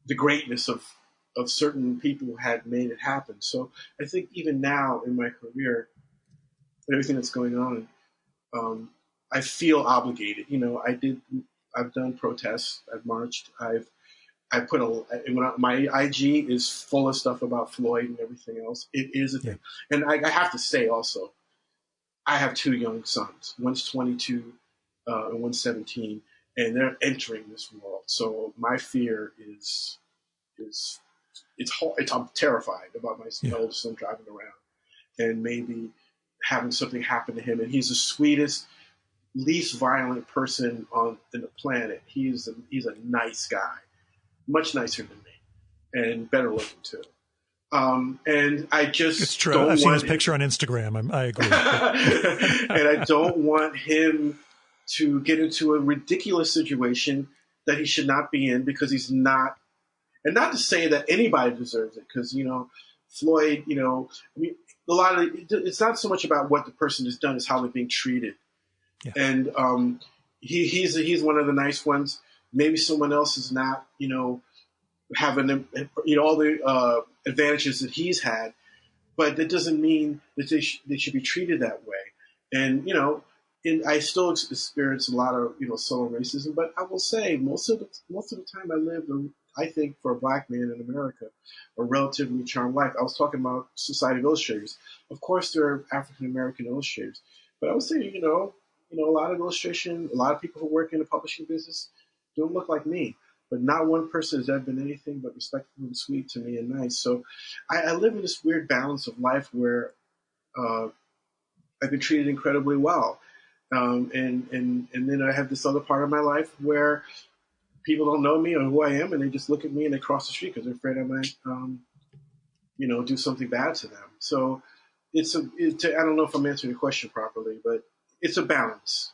the greatness of certain people who had made it happen. So I think even now in my career, everything that's going on, I feel obligated. I've done protests. I've marched. My IG is full of stuff about Floyd and everything else. It is a thing. And I have to say also, I have two young sons. One's 22 and one's 17, and they're entering this world. So my fear is I'm terrified about my oldest son driving around and maybe having something happen to him. And he's the sweetest, least violent person on the planet. He's a nice guy, much nicer than me, and better looking too. And I just it's true. I've seen his picture on Instagram. I agree. And I don't want him to get into a ridiculous situation that he should not be in, because he's not. And not to say that anybody deserves it, because Floyd. A lot of it's not so much about what the person has done; it's how they're being treated. Yeah. And he's one of the nice ones. Maybe someone else is not, having all the advantages that he's had, but that doesn't mean that they should be treated that way. And I still experience a lot of subtle racism, but I will say most of the time I lived, I think, for a Black man in America, a relatively charmed life. I was talking about Society of Illustrators. Of course, there are African American illustrators, but I would say a lot of illustration, a lot of people who work in the publishing business don't look like me, but not one person has ever been anything but respectful and sweet to me and nice. So I live in this weird balance of life where I've been treated incredibly well. And then I have this other part of my life where people don't know me or who I am, and they just look at me and they cross the street because they're afraid I might, do something bad to them. So I don't know if I'm answering the question properly, but it's a balance,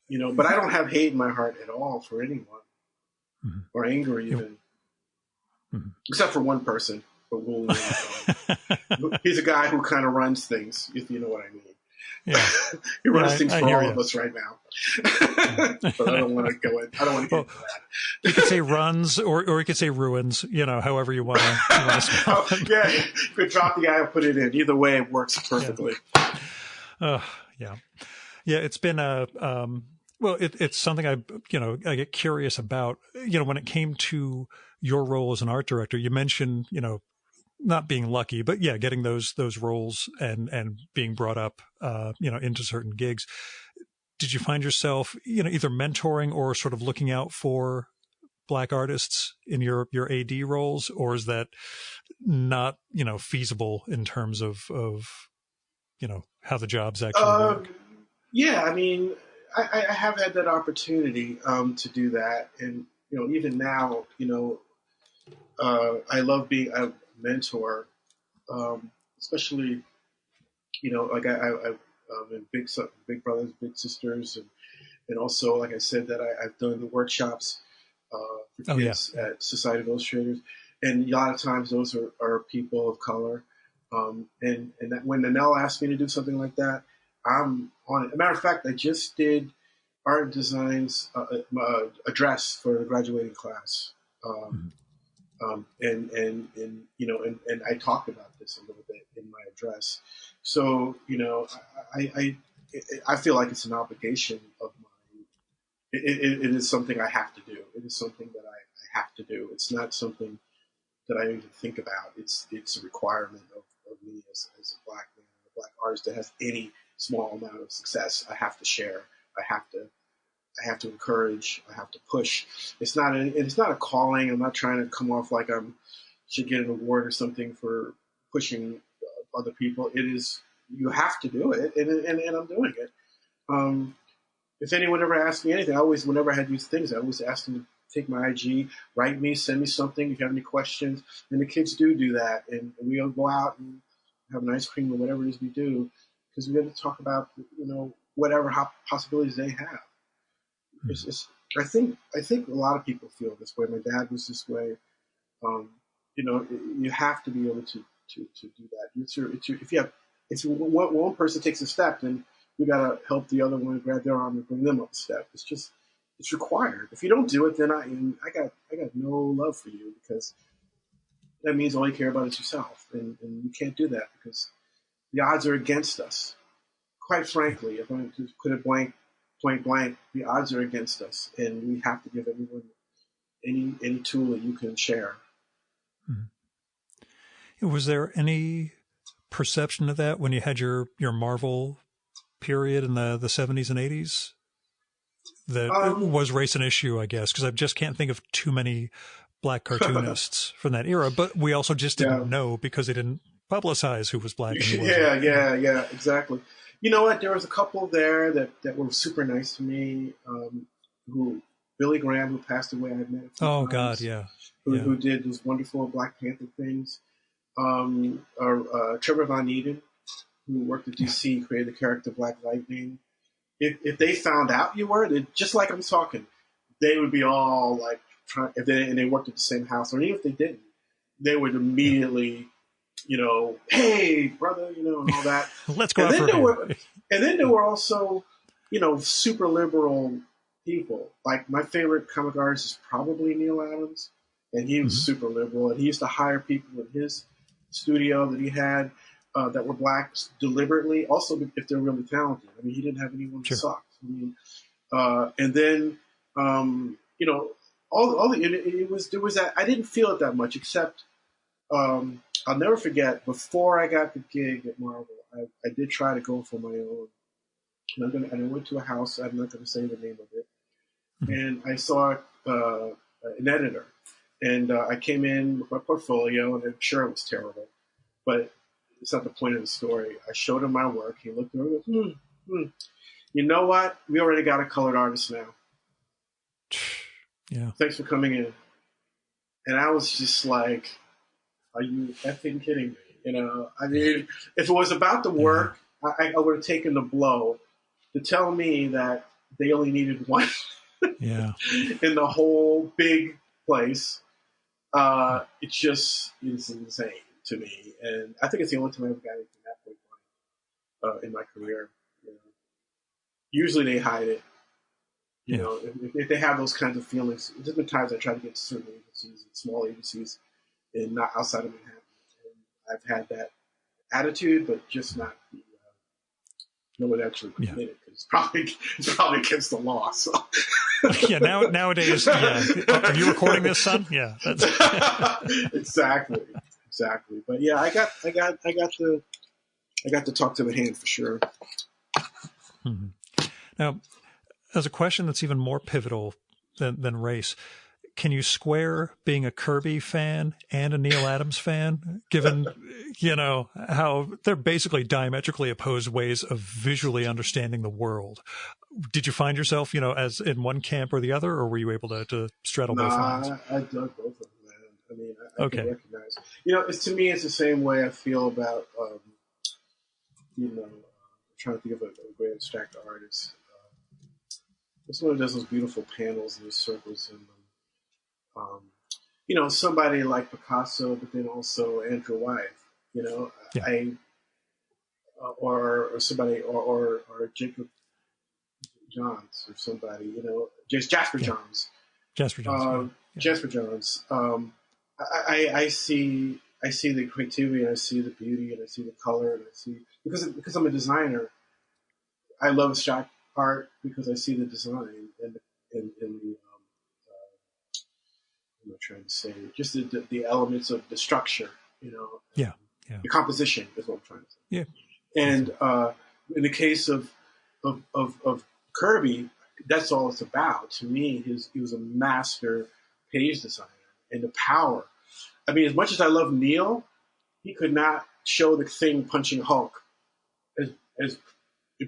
but I don't have hate in my heart at all for anyone, or anger even, except for one person. But he's a guy who kind of runs things, if you know what I mean. Yeah. He runs things for all of us right now. But I don't want to go in. I don't want to get into that. You could say runs, or you could say ruins. However you want to spell it. Yeah, you could drop the I and put it in. Either way, it works perfectly. Yeah, it's been it's something I get curious about. When it came to your role as an art director, you mentioned, not being lucky, but getting those roles and being brought up, into certain gigs. Did you find yourself, either mentoring or sort of looking out for Black artists in your AD roles, or is that not, feasible in terms of how the jobs actually work? Yeah, I mean, I have had that opportunity to do that, and even now, I love being a mentor, especially like I'm in big brothers, big sisters, and also, like I said, that I've done the workshops for kids at Society of Illustrators, and a lot of times those are people of color, and that when Nanelle asked me to do something like that, I'm on it. As a matter of fact, I just did art designs address for the graduating class, and I talked about this a little bit in my address. So I feel like it's an obligation of mine it is something I have to do. It is something that I have to do. It's not something that I even think about. It's a requirement of me as a black man, a black artist that has any small amount of success. I have to share. I have to encourage. I have to push. It's not a calling. I'm not trying to come off like I'm should get an award or something for pushing other people. It is, you have to do it, and I'm doing it. If anyone ever asked me anything, whenever I had these things, I always asked them to take my IG, write me, send me something if you have any questions. And the kids do that, and we'll go out and have an ice cream or whatever it is we do, because we have to talk about whatever possibilities they have. I think a lot of people feel this way. My dad was this way. You have to be able to do that. If one person takes a step, then you got to help the other one, grab their arm and bring them up a step. It's required. If you don't do it, then I got no love for you, because that means all you care about is yourself, and you can't do that because the odds are against us. Quite frankly, if I'm to put it blank, the odds are against us, and we have to give everyone any tool that you can share. Mm-hmm. Was there any perception of that when you had your Marvel period in the 70s and 80s? That was race an issue, I guess, because I just can't think of too many black cartoonists from that era. But we also just didn't know because they didn't publicize who was black. And who wasn't. Yeah, exactly. You know what? There was a couple there that were super nice to me. Billy Graham, who passed away, I've met a few times. God, yeah. Who did those wonderful Black Panther things. Trevor Von Eeden, who worked at DC, created the character Black Lightning. If they found out you were, just like I'm talking, they would be all like and they worked at the same house, or even if they didn't, they would immediately, hey brother, and all that. Let's go out for a beer. And then there were also, super liberal people. Like my favorite comic artist is probably Neil Adams, and he was super liberal, and he used to hire people in his studio that he had that were blacks deliberately, also if they're really talented. I mean, he didn't have anyone who sucked. I mean, and then there was that. I didn't feel it that much, except I'll never forget. Before I got the gig at Marvel, I did try to go for my own, and I went to a house. I'm not going to say the name of it, and I saw an editor, and I came in with my portfolio, and I'm sure it was terrible, but it's not the point of the story. I showed him my work. He looked over and goes, You know what? We already got a colored artist now. Yeah. Thanks for coming in. And I was just like, are you effing kidding me? I mean, if it was about the work, I would have taken the blow. To tell me that they only needed one in the whole big place, it just is insane to me. And I think it's the only time I've ever got anything that point in my career. Usually they hide it. If they have those kinds of feelings, there's been times I try to get to certain agencies, small agencies, and not outside of Manhattan. And I've had that attitude, but just not no one actually admit it, because it's probably against the law. So nowadays, are you recording this, son? Yeah, that's exactly. But yeah, I got to talk to the hand for sure. Mm-hmm. Now, as a question that's even more pivotal than race, can you square being a Kirby fan and a Neil Adams fan, given, how they're basically diametrically opposed ways of visually understanding the world? Did you find yourself, as in one camp or the other, or were you able to straddle both lines? I dug both of them, man. I mean, I can recognize. To me, it's the same way I feel about, I'm trying to think of a great abstract artist. This one does those beautiful panels and those circles and somebody like Picasso, but then also Andrew Wyeth, or somebody, or Jacob Johns, or somebody, just Jasper Johns. Jasper Johns. Jasper Johns. I see the creativity, and I see the beauty, and I see the color, and I see, because I'm a designer, I love abstract art because I see the design in the I'm not trying to say just the elements of the structure, Yeah. Yeah. the composition is what I'm trying to say. Yeah. And in the case of Kirby, that's all it's about. To me, he was a master page designer, and the power. I mean, as much as I love Neil, he could not show the Thing punching Hulk as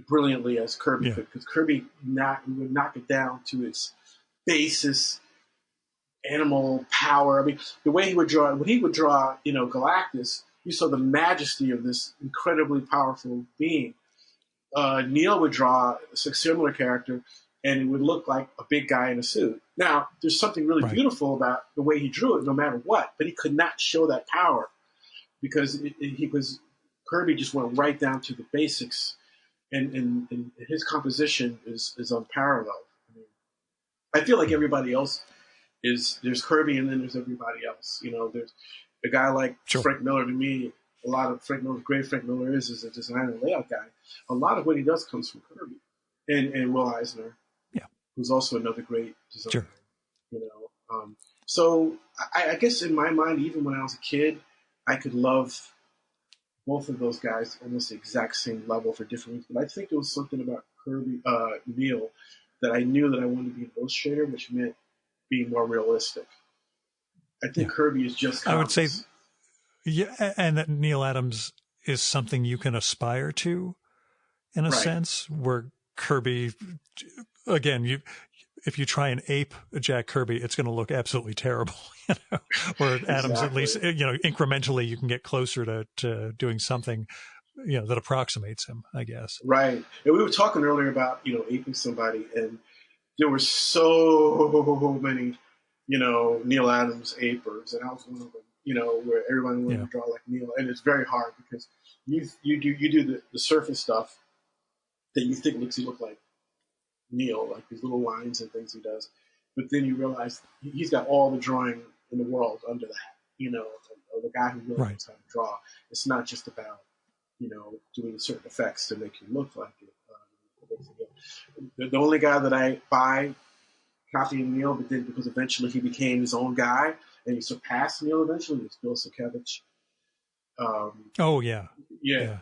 brilliantly as Kirby could, because Kirby would knock it down to its basis, animal power. I mean, the way he would draw, when he would draw, Galactus, you saw the majesty of this incredibly powerful being. Neil would draw a similar character, and it would look like a big guy in a suit. Now, there's something really beautiful about the way he drew it, no matter what, but he could not show that power because Kirby just went right down to the basics, and his composition is unparalleled. I mean, I feel like everybody else there's Kirby, and then there's everybody else. There's a guy like Frank Miller. To me, a lot of Frank Miller is a designer and layout guy. A lot of what he does comes from Kirby and Will Eisner, who's also another great designer. So I guess in my mind, even when I was a kid, I could love both of those guys almost the exact same level for different reasons. But I think there was something about Neil, that I knew that I wanted to be an illustrator, which meant being more realistic. I think Kirby is just comics. I would say, and that Neil Adams is something you can aspire to, in a sense, where Kirby, again, if you try and ape Jack Kirby, it's going to look absolutely terrible. Where Adams, at least, incrementally, you can get closer to doing something, that approximates him, I guess. Right. And we were talking earlier about, aping somebody, and there were so many, Neil Adams apers, and I was one of them, where everybody wanted to draw like Neil. And it's very hard because you do the surface stuff that you think makes you look like Neil, like these little lines and things he does. But then you realize he's got all the drawing in the world under that, of the guy who really knows how to draw. It's not just about, doing certain effects to make you look like it. The only guy that I buy copying Neil, but then because eventually he became his own guy and he surpassed Neil eventually, was Bill Sienkiewicz.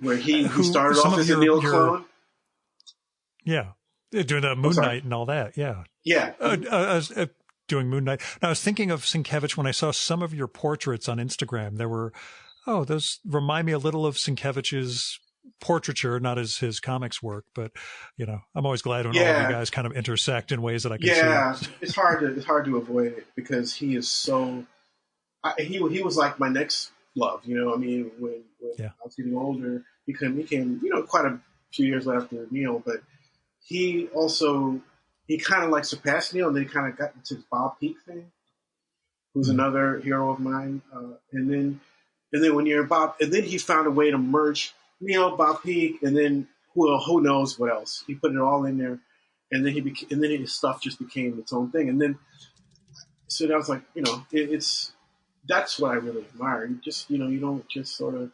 Where he started off as a Neil clone. Yeah, doing the Moon Knight and all that. Yeah. Doing Moon Knight. Now, I was thinking of Sienkiewicz when I saw some of your portraits on Instagram. There were, those remind me a little of Sienkiewicz's portraiture, not as his comics work, but I'm always glad when all of you guys kind of intersect in ways that I can see. Yeah, it's hard to avoid it because he is so. He was like my next love. I mean, when I was getting older, he became quite a few years after Neil, but he kind of like surpassed Neil, and then he kind of got into the Bob Peak thing, who's another hero of mine, and then when you're Bob, and then he found a way to merge Neil, Bob Peak, and then who knows what else. He put it all in there, and then his stuff just became its own thing. And then, so that was like, that's what I really admire. You just, you don't just sort of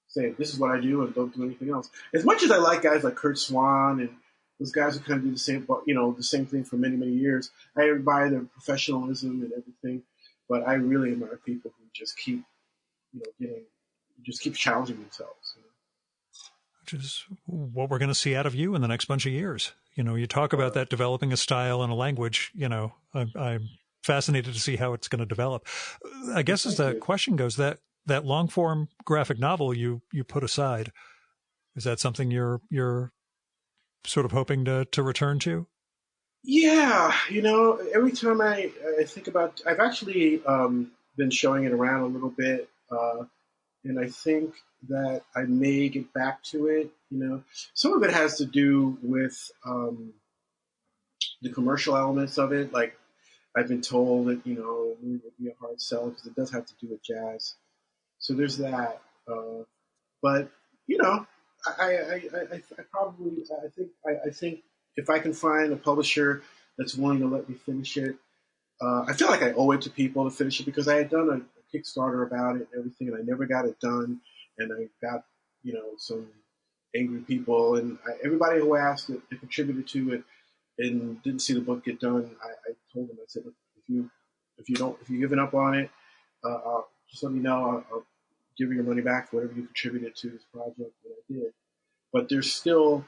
say, this is what I do and don't do anything else. As much as I like guys like Kurt Swan and those guys who kind of do the same thing for many, many years, I admire their professionalism and everything, but I really admire people who just keep, keep challenging themselves. Which is what we're going to see out of you in the next bunch of years. You talk about that developing a style and a language, I'm fascinated to see how it's going to develop. I guess as the question goes, that long form graphic novel you put aside, is that something you're sort of hoping to return to? Yeah. Every time I think about, I've actually been showing it around a little bit. And I think that I may get back to it. Some of it has to do with the commercial elements of it. Like I've been told that, it would be a hard sell because it does have to do with jazz. So there's that. But I think if I can find a publisher that's willing to let me finish it, I feel like I owe it to people to finish it because I had done a Kickstarter about it and everything, and I never got it done. And I got, some angry people, and everybody who asked it, contributed to it, and didn't see the book get done, I told him, I said, if you're giving up on it, just let me know. I'll give you your money back, whatever you contributed to this project. And I did. But there's still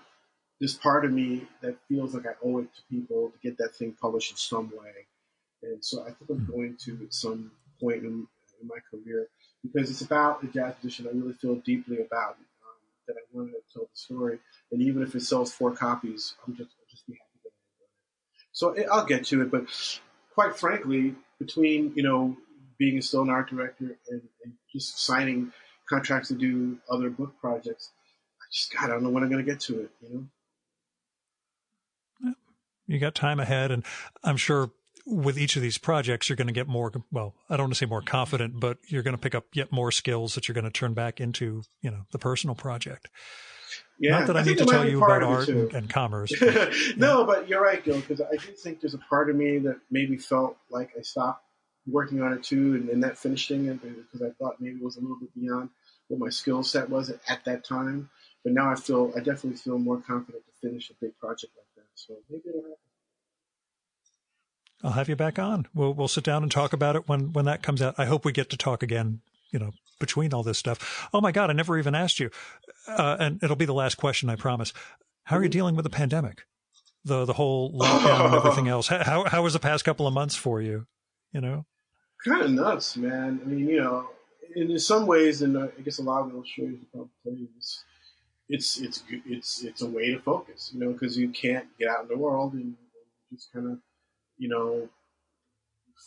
this part of me that feels like I owe it to people to get that thing published in some way. And so I think I'm going to at some point in my career, because it's about the jazz musician I really feel deeply about, that I want to tell the story. And even if it sells 4 copies, I'll just be happy that I did it. So I'll get to it. But quite frankly, between, being a still an art director and just signing contracts to do other book projects, I don't know when I'm going to get to it, You got time ahead, and I'm sure with each of these projects, you're going to get more, well, I don't want to say more confident, but you're going to pick up yet more skills that you're going to turn back into, the personal project. Yeah, not that I need to tell you about art and commerce. But, no, but you're right, Gil, because I do think there's a part of me that maybe felt like I stopped working on it too, and that finishing it, because I thought maybe it was a little bit beyond what my skill set was at that time. But now I definitely feel more confident to finish a big project like that. So maybe it'll happen. I'll have you back on. We'll sit down and talk about it when that comes out. I hope we get to talk again, between all this stuff. Oh my God, I never even asked you. And it'll be the last question, I promise. How are you dealing with the pandemic? The whole lockdown and everything else. How was the past couple of months for you? Kind of nuts, man. I mean, in some ways, and I guess a lot of illustrators will probably tell you this, it's a way to focus, because you can't get out in the world and just kind of,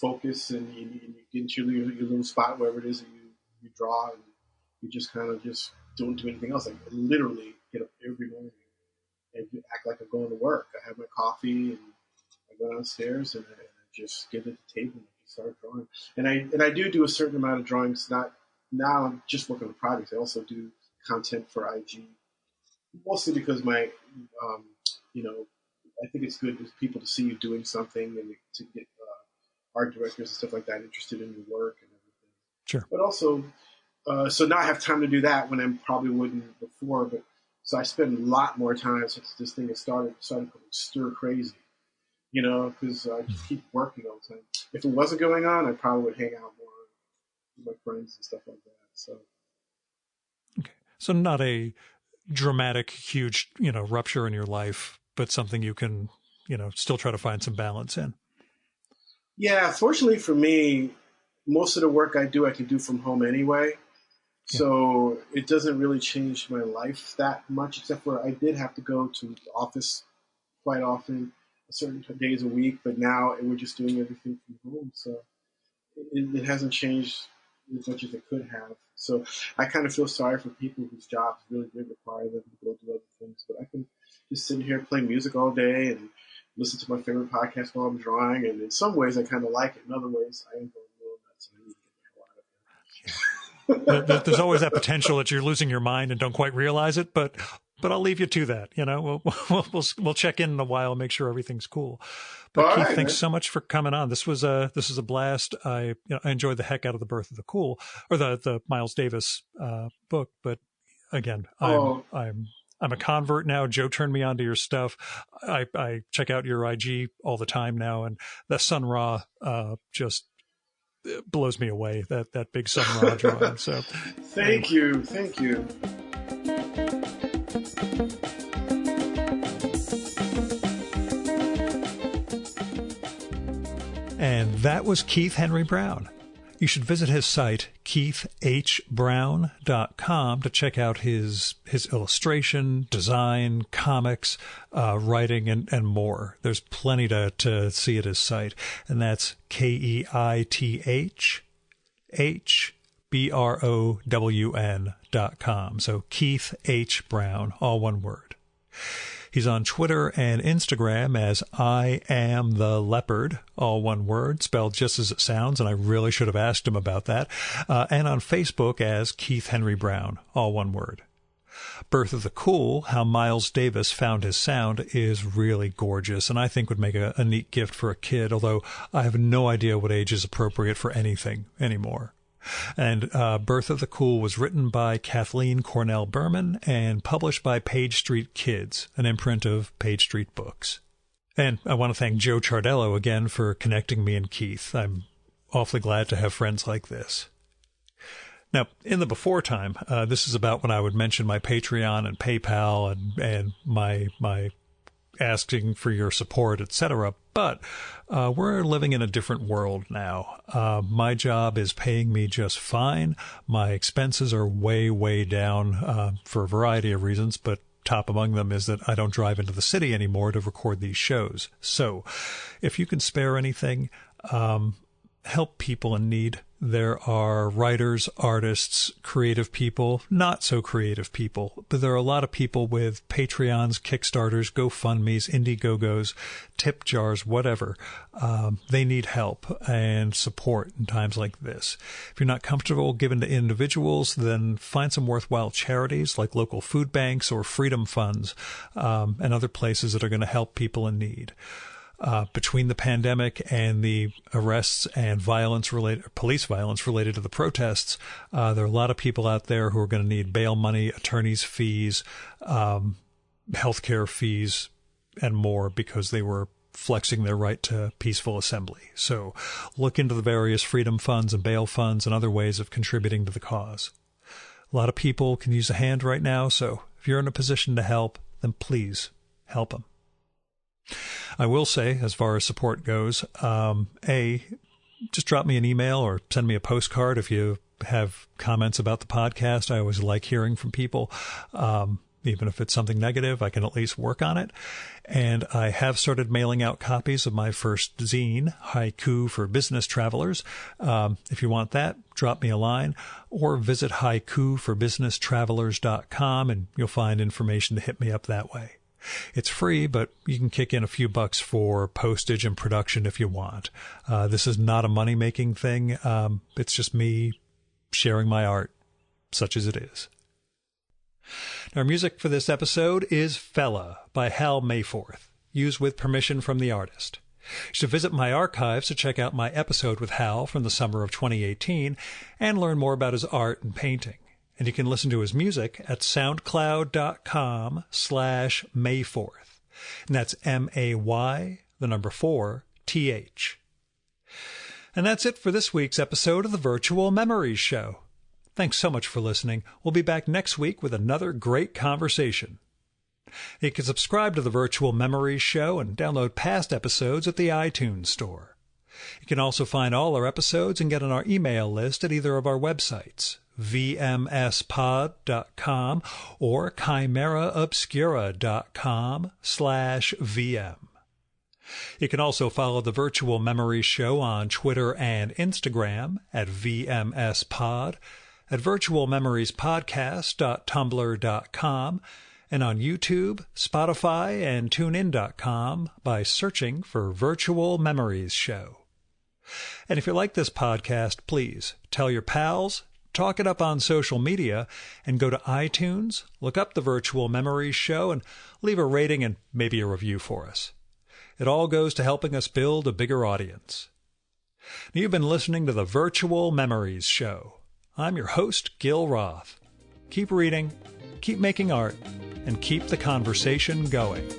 focus, and you get into your little spot, wherever it is that you draw, and you just kind of just don't do anything else. I literally get up every morning and act like I'm going to work. I have my coffee and I go downstairs and I just get at the table and just start drawing. And I do a certain amount of drawings. Now I'm just working on projects. I also do content for IG, mostly because my, I think it's good for people to see you doing something and to get art directors and stuff like that interested in your work and everything. Sure. But also, so now I have time to do that when I probably wouldn't before. But so I spend a lot more time since this thing has started going stir crazy, because I just keep working all the time. If it wasn't going on, I probably would hang out more with my friends and stuff like that. So. Okay. So not a dramatic, huge, rupture in your life, but something you can, still try to find some balance in. Yeah, fortunately for me, most of the work I can do from home anyway. Yeah. So it doesn't really change my life that much, except for I did have to go to the office quite often, certain days a week, but now we're just doing everything from home. So it hasn't changed as much as it could have. So I kind of feel sorry for people whose jobs really did require them to go do other things. But I can just sit here, play music all day, and listen to my favorite podcast while I'm drawing. And in some ways, I kind of like it. In other ways, I am going a little nuts, and I need to get the hell out of here. There's always that potential that you're losing your mind and don't quite realize it, but I'll leave you to that. We'll check in a while and make sure everything's cool. But all Keith, right, thanks man. so much for coming on. This was a blast. I enjoyed the heck out of the Birth of the Cool, or the Miles Davis book. But again, I'm a convert now. Joe turned me on to your stuff. I check out your IG all the time now, and the Sun Ra just blows me away. That big Sun Ra drawing. So thank you. And that was Keith Henry Brown. You should visit his site, keithhbrown.com, to check out his illustration, design, comics, writing, and more. There's plenty to see at his site. And that's KEITHHBROWN.com. So Keith H. Brown, all one word. He's on Twitter and Instagram as I Am the Leopard, all one word, spelled just as it sounds, and I really should have asked him about that. And on Facebook as Keith Henry Brown, all one word. Birth of the Cool, How Miles Davis Found His Sound, is really gorgeous, and I think would make a neat gift for a kid, although I have no idea what age is appropriate for anything anymore. And Birth of the Cool was written by Kathleen Cornell Berman and published by Page Street Kids, an imprint of Page Street Books. And I want to thank Joe Chardello again for connecting me and Keith. I'm awfully glad to have friends like this. Now, in the before time, this is about when I would mention my Patreon and PayPal and my asking for your support, etc. But we're living in a different world now. My job is paying me just fine. My expenses are way, way down for a variety of reasons, but top among them is that I don't drive into the city anymore to record these shows. So if you can spare anything, help people in need. There are writers, artists, creative people, not so creative people, but there are a lot of people with Patreons, Kickstarters, GoFundMes, Indiegogos, tip jars, whatever. They need help and support in times like this. If you're not comfortable giving to individuals, then find some worthwhile charities like local food banks or freedom funds and other places that are going to help people in need. Between the pandemic and the arrests and police violence related to the protests, there are a lot of people out there who are going to need bail money, attorney's fees, healthcare fees, and more because they were flexing their right to peaceful assembly. So look into the various freedom funds and bail funds and other ways of contributing to the cause. A lot of people can use a hand right now, so if you're in a position to help, then please help them. I will say, as far as support goes, just drop me an email or send me a postcard if you have comments about the podcast. I always like hearing from people. Even if it's something negative, I can at least work on it. And I have started mailing out copies of my first zine, Haiku for Business Travelers. If you want that, drop me a line or visit haikuforbusinesstravelers.com and you'll find information to hit me up that way. It's free, but you can kick in a few bucks for postage and production if you want. This is not a money-making thing. It's just me sharing my art, such as it is. Our music for this episode is Fella by Hal Mayforth, used with permission from the artist. You should visit my archives to check out my episode with Hal from the summer of 2018 and learn more about his art and painting. And you can listen to his music at soundcloud.com/Mayforth. And that's MAY4TH. And that's it for this week's episode of the Virtual Memories Show. Thanks so much for listening. We'll be back next week with another great conversation. You can subscribe to the Virtual Memories Show and download past episodes at the iTunes Store. You can also find all our episodes and get on our email list at either of our websites, vmspod.com or chimeraobscura.com/VM. You can also follow the Virtual Memories Show on Twitter and Instagram at vmspod, at virtualmemoriespodcast.tumblr.com, and on YouTube, Spotify, and TuneIn.com by searching for Virtual Memories Show. And if you like this podcast, please tell your pals, talk it up on social media, and go to iTunes, look up the Virtual Memories Show, and leave a rating and maybe a review for us. It all goes to helping us build a bigger audience. You've been listening to the Virtual Memories Show. I'm your host, Gil Roth. Keep reading, keep making art, and keep the conversation going.